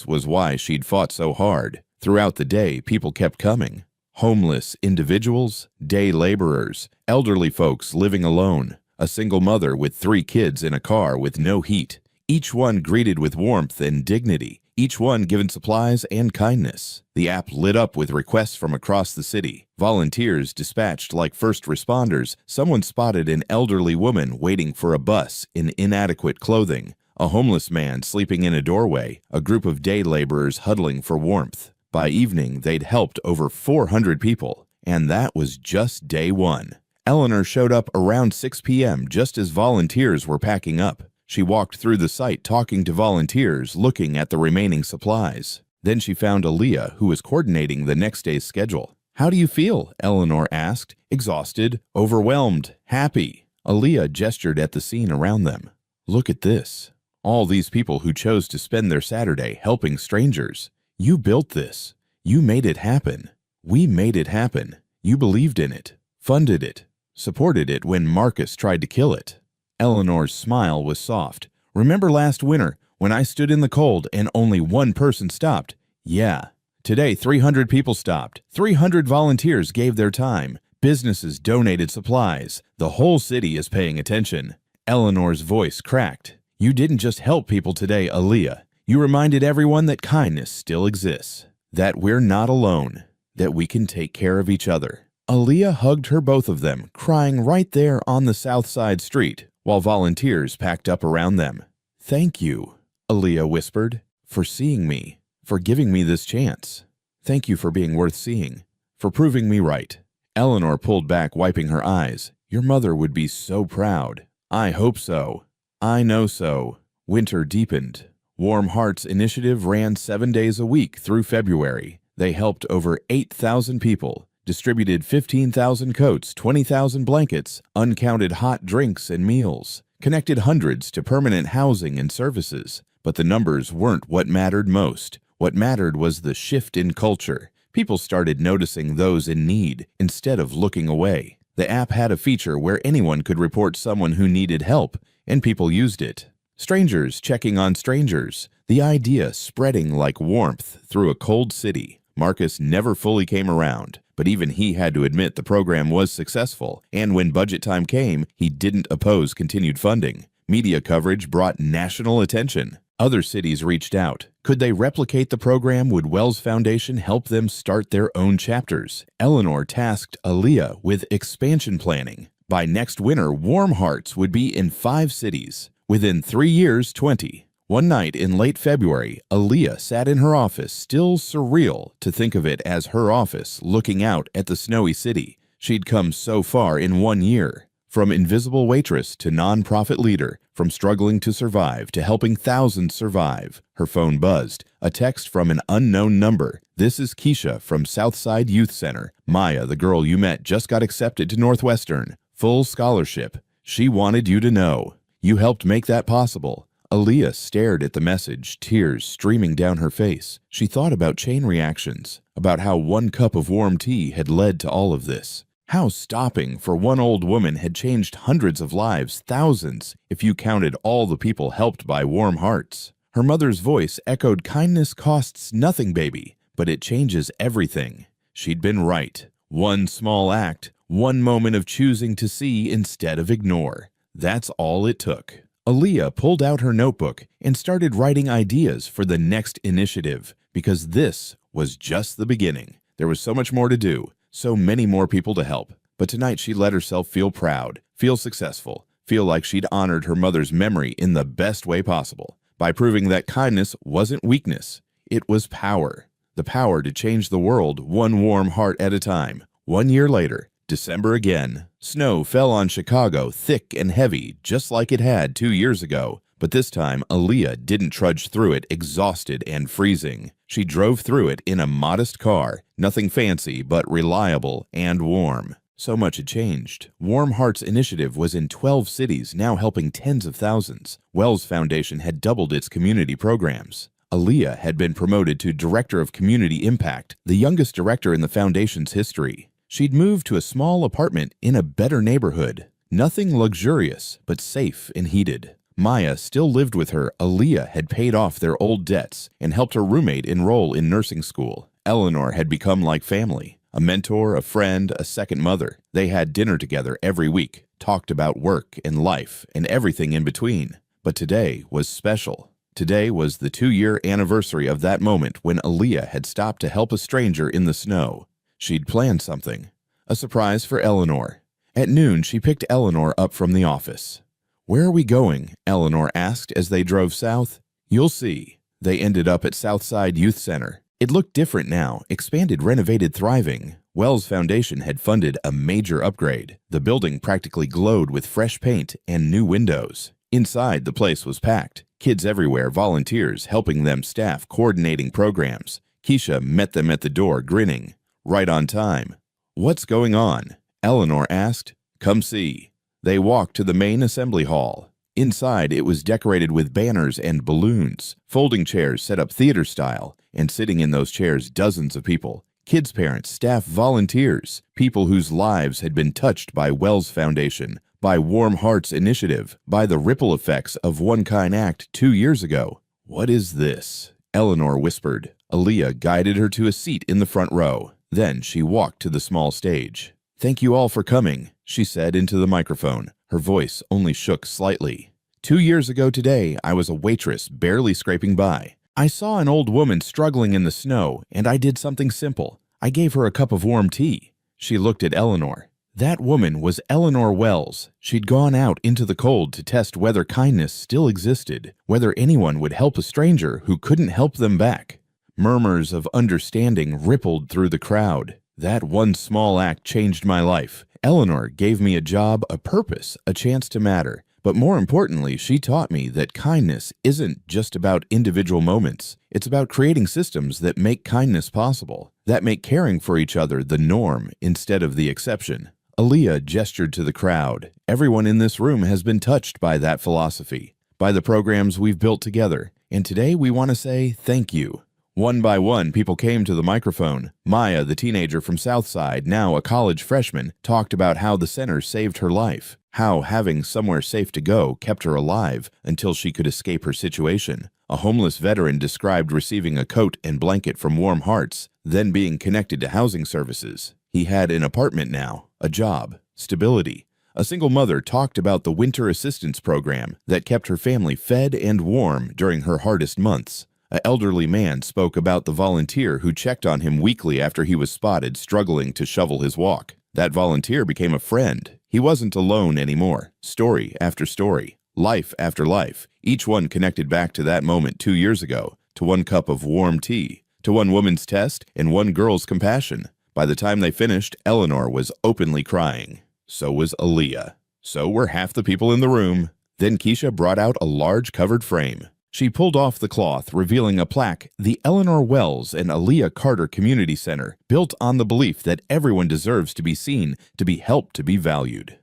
was why she'd fought so hard. Throughout the day, people kept coming. Homeless individuals, day laborers, elderly folks living alone, a single mother with 3 kids in a car with no heat. Each one greeted with warmth and dignity. Each one given supplies and kindness. The app lit up with requests from across the city. Volunteers dispatched like first responders. Someone spotted an elderly woman waiting for a bus in inadequate clothing. A homeless man sleeping in a doorway. A group of day laborers huddling for warmth. By evening, they'd helped over 400 people. And that was just day 1. Eleanor showed up around 6 p.m. just as volunteers were packing up. She walked through the site talking to volunteers, looking at the remaining supplies. Then she found Aaliyah, who was coordinating the next day's schedule. How do you feel? Eleanor asked. Exhausted, overwhelmed, happy. Aaliyah gestured at the scene around them. Look at this. All these people who chose to spend their Saturday helping strangers. You built this. You made it happen. We made it happen. You believed in it, funded it, supported it when Marcus tried to kill it. Eleanor's smile was soft. Remember last winter when I stood in the cold and only 1 person stopped? Yeah. Today, 300 people stopped. 300 volunteers gave their time. Businesses donated supplies. The whole city is paying attention. Eleanor's voice cracked. You didn't just help people today, Aaliyah. You reminded everyone that kindness still exists, that we're not alone, that we can take care of each other. Aaliyah hugged her, both of them, crying right there on the South Side street, while volunteers packed up around them. "Thank you," Aaliyah whispered, "for seeing me, for giving me this chance. Thank you for being worth seeing, for proving me right." Eleanor pulled back, wiping her eyes. "Your mother would be so proud." "I hope so. I know so." Winter deepened. Warm Hearts Initiative ran 7 days a week through February. They helped over 8,000 people, distributed 15,000 coats, 20,000 blankets, uncounted hot drinks and meals, connected hundreds to permanent housing and services. But the numbers weren't what mattered most. What mattered was the shift in culture. People started noticing those in need instead of looking away. The app had a feature where anyone could report someone who needed help, and people used it. Strangers checking on strangers, the idea spreading like warmth through a cold city. Marcus never fully came around, but even he had to admit the program was successful, and when budget time came, he didn't oppose continued funding. Media coverage brought national attention. Other cities reached out. Could they replicate the program? Would Wells Foundation help them start their own chapters? Eleanor tasked Aaliyah with expansion planning. By next winter, Warm Hearts would be in 5 cities. Within 3 years, 20. One night in late February, Aaliyah sat in her office, still surreal to think of it as her office, looking out at the snowy city. She'd come so far in 1 year. From invisible waitress to nonprofit leader, from struggling to survive to helping thousands survive. Her phone buzzed, a text from an unknown number. "This is Keisha from Southside Youth Center. Maya, the girl you met, just got accepted to Northwestern. Full scholarship. She wanted you to know. You helped make that possible." Aaliyah stared at the message, tears streaming down her face. She thought about chain reactions, about how 1 cup of warm tea had led to all of this. How stopping for one old woman had changed hundreds of lives, thousands, if you counted all the people helped by Warm Hearts. Her mother's voice echoed, "Kindness costs nothing, baby, but it changes everything." She'd been right. One small act, one moment of choosing to see instead of ignore. That's all it took. Aaliyah pulled out her notebook and started writing ideas for the next initiative, because this was just the beginning. There was so much more to do. So many more people to help. But tonight she let herself feel proud, feel successful, feel like she'd honored her mother's memory in the best way possible, by proving that kindness wasn't weakness, it was power. The power to change the world one warm heart at a time. 1 year later, December again. Snow fell on Chicago, thick and heavy, just like it had 2 years ago. But this time, Aaliyah didn't trudge through it exhausted and freezing. She drove through it in a modest car, nothing fancy but reliable and warm. So much had changed. Warm Hearts Initiative was in 12 cities, now helping tens of thousands. Wells Foundation had doubled its community programs. Aaliyah had been promoted to Director of Community Impact, the youngest director in the foundation's history. She'd moved to a small apartment in a better neighborhood. Nothing luxurious, but safe and heated. Maya still lived with her. Aaliyah had paid off their old debts and helped her roommate enroll in nursing school. Eleanor had become like family, a mentor, a friend, a second mother. They had dinner together every week, talked about work and life and everything in between. But today was special. Today was the 2-year anniversary of that moment when Aaliyah had stopped to help a stranger in the snow. She'd planned something, a surprise for Eleanor. At noon, she picked Eleanor up from the office. "Where are we going?" Eleanor asked as they drove south. "You'll see." They ended up at Southside Youth Center. It looked different now, expanded, renovated, thriving. Wells Foundation had funded a major upgrade. The building practically glowed with fresh paint and new windows. Inside, the place was packed. Kids everywhere, volunteers helping them, staff coordinating programs. Keisha met them at the door, grinning. Right on time. "What's going on?" Eleanor asked. "Come see." They walked to the main assembly hall. Inside, it was decorated with banners and balloons, folding chairs set up theater style, and sitting in those chairs dozens of people. Kids' parents, staff, volunteers, people whose lives had been touched by Wells Foundation, by Warm Hearts Initiative, by the ripple effects of One Kind Act 2 years ago. "What is this?" Eleanor whispered. Aaliyah guided her to a seat in the front row. Then she walked to the small stage. "Thank you all for coming," she said into the microphone. Her voice only shook slightly. 2 years ago today, I was a waitress barely scraping by. I saw an old woman struggling in the snow, and I did something simple. I gave her a cup of warm tea. She looked at Eleanor. That woman was Eleanor Wells. She'd gone out into the cold to test whether kindness still existed, whether anyone would help a stranger who couldn't help them back. Murmurs of understanding rippled through the crowd. That one small act changed my life. Eleanor gave me a job, a purpose, a chance to matter. But more importantly, she taught me that kindness isn't just about individual moments. It's about creating systems that make kindness possible, that make caring for each other the norm instead of the exception. Aaliyah gestured to the crowd. Everyone in this room has been touched by that philosophy, by the programs we've built together, and today we want to say thank you. One by one, people came to the microphone. Maya, the teenager from Southside, now a college freshman, talked about how the center saved her life, how having somewhere safe to go kept her alive until she could escape her situation. A homeless veteran described receiving a coat and blanket from Warm Hearts, then being connected to housing services. He had an apartment now, a job, stability. A single mother talked about the winter assistance program that kept her family fed and warm during her hardest months. An elderly man spoke about the volunteer who checked on him weekly after he was spotted struggling to shovel his walk. That volunteer became a friend. He wasn't alone anymore. Story after story, life after life, each one connected back to that moment 2 years ago, to one cup of warm tea, to one woman's test and one girl's compassion. By the time they finished, Eleanor was openly crying. So was Aaliyah. So were half the people in the room. Then Keisha brought out a large covered frame. She pulled off the cloth, revealing a plaque, the Eleanor Wells and Aaliyah Carter Community Center, built on the belief that everyone deserves to be seen, to be helped, to be valued.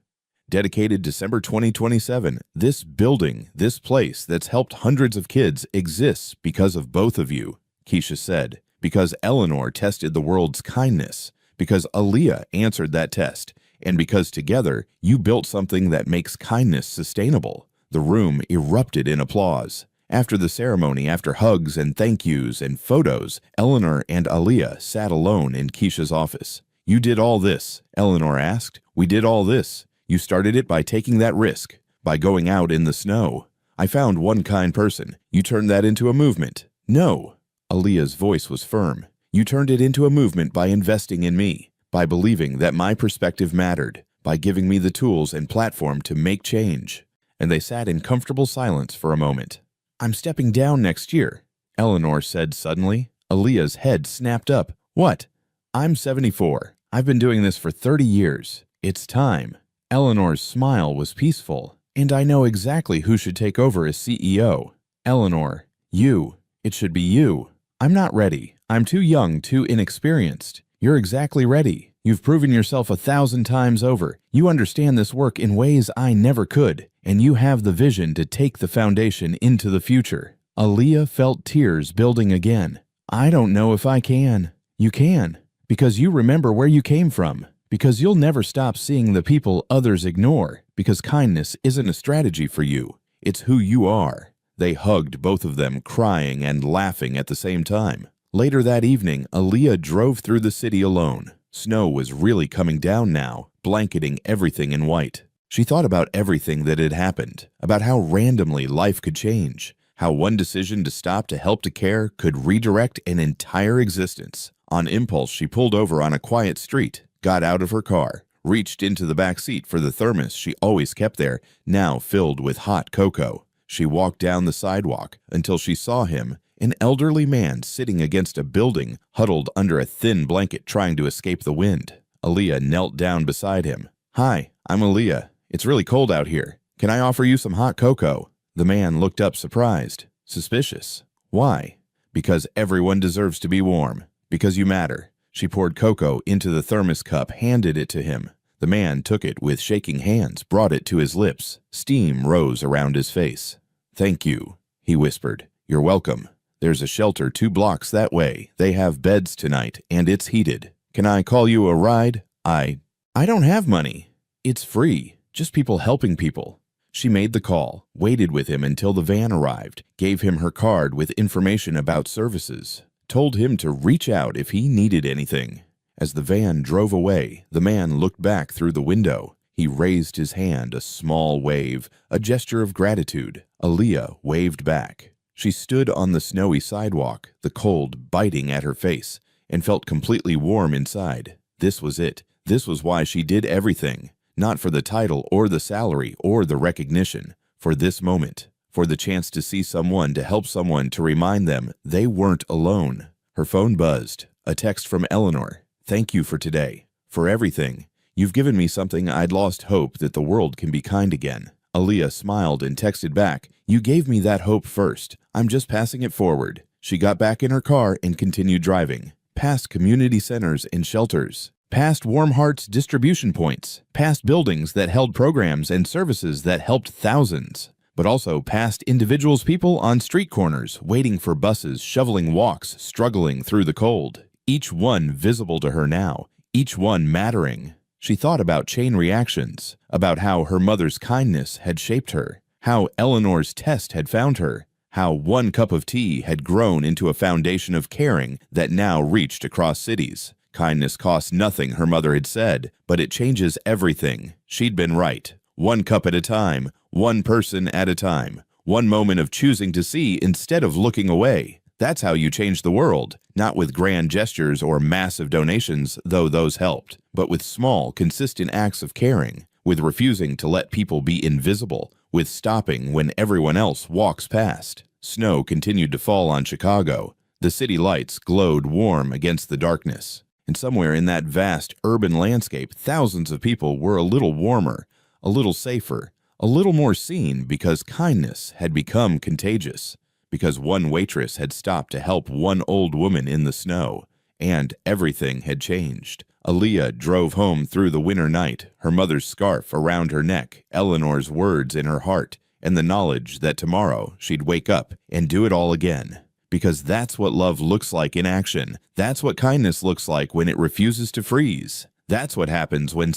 Dedicated December 2027, this building, this place that's helped hundreds of kids exists because of both of you, Keisha said, because Eleanor tested the world's kindness, because Aaliyah answered that test, and because together you built something that makes kindness sustainable. The room erupted in applause. After the ceremony, after hugs and thank yous and photos, Eleanor and Aaliyah sat alone in Keisha's office. You did all this, Eleanor asked. We did all this. You started it by taking that risk, by going out in the snow. I found one kind person. You turned that into a movement. No. Aaliyah's voice was firm. You turned it into a movement by investing in me, by believing that my perspective mattered, by giving me the tools and platform to make change. And they sat in comfortable silence for a moment. I'm stepping down next year, Eleanor said suddenly. Aaliyah's head snapped up. What? I'm 74. I've been doing this for 30 years. It's time. Eleanor's smile was peaceful. And I know exactly who should take over as CEO. Eleanor, you. It should be you. I'm not ready. I'm too young, too inexperienced. You're exactly ready. You've proven yourself 1,000 times over. You understand this work in ways I never could, and you have the vision to take the foundation into the future. Aaliyah felt tears building again. I don't know if I can. You can, because you remember where you came from, because you'll never stop seeing the people others ignore, because kindness isn't a strategy for you. It's who you are. They hugged, both of them crying and laughing at the same time. Later that evening, Aaliyah drove through the city alone. Snow was really coming down now, blanketing everything in white. She thought about everything that had happened, about how randomly life could change, how one decision to stop to help to care could redirect an entire existence. On impulse, she pulled over on a quiet street, got out of her car, reached into the back seat for the thermos she always kept there, now filled with hot cocoa. She walked down the sidewalk until she saw him, an elderly man sitting against a building, huddled under a thin blanket trying to escape the wind. Aaliyah knelt down beside him. Hi, I'm Aaliyah. It's really cold out here. Can I offer you some hot cocoa? The man looked up surprised, suspicious. Why? Because everyone deserves to be warm. Because you matter. She poured cocoa into the thermos cup, handed it to him. The man took it with shaking hands, brought it to his lips. Steam rose around his face. Thank you, he whispered. You're welcome. There's a shelter 2 blocks that way. They have beds tonight, and it's heated. Can I call you a ride? I don't have money. It's free. Just people helping people. She made the call, waited with him until the van arrived, gave him her card with information about services, told him to reach out if he needed anything. As the van drove away, the man looked back through the window. He raised his hand, a small wave, a gesture of gratitude. Aaliyah waved back. She stood on the snowy sidewalk, the cold biting at her face, and felt completely warm inside. This was it. This was why she did everything. Not for the title or the salary or the recognition. For this moment. For the chance to see someone, to help someone, to remind them they weren't alone. Her phone buzzed. A text from Eleanor. "Thank you for today. For everything. You've given me something I'd lost hope that the world can be kind again." Aaliyah smiled and texted back, "You gave me that hope first. I'm just passing it forward." She got back in her car and continued driving. Past community centers and shelters. Past Warm Hearts distribution points. Past buildings that held programs and services that helped thousands. But also past individuals, people on street corners, waiting for buses, shoveling walks, struggling through the cold. Each one visible to her now. Each one mattering. She thought about chain reactions, about how her mother's kindness had shaped her, how Eleanor's test had found her, how one cup of tea had grown into a foundation of caring that now reached across cities. Kindness costs nothing, her mother had said, but it changes everything. She'd been right. One cup at a time, one person at a time, one moment of choosing to see instead of looking away. That's how you change the world, not with grand gestures or massive donations, though those helped, but with small, consistent acts of caring, with refusing to let people be invisible, with stopping when everyone else walks past. Snow continued to fall on Chicago. The city lights glowed warm against the darkness. And somewhere in that vast urban landscape, thousands of people were a little warmer, a little safer, a little more seen because kindness had become contagious. Because one waitress had stopped to help one old woman in the snow, and everything had changed. Aaliyah drove home through the winter night, her mother's scarf around her neck, Eleanor's words in her heart, and the knowledge that tomorrow she'd wake up and do it all again. Because that's what love looks like in action. That's what kindness looks like when it refuses to freeze. That's what happens when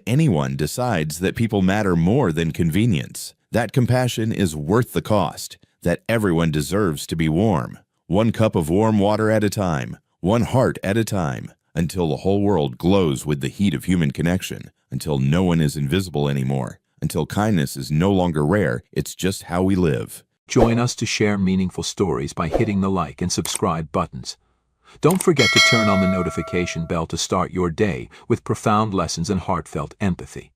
anyone decides that people matter more than convenience. That compassion is worth the cost. That everyone deserves to be warm. One cup of warm water at a time, one heart at a time, until the whole world glows with the heat of human connection, until no one is invisible anymore, until kindness is no longer rare, it's just how we live. Join us to share meaningful stories by hitting the like and subscribe buttons. Don't forget to turn on the notification bell to start your day with profound lessons and heartfelt empathy.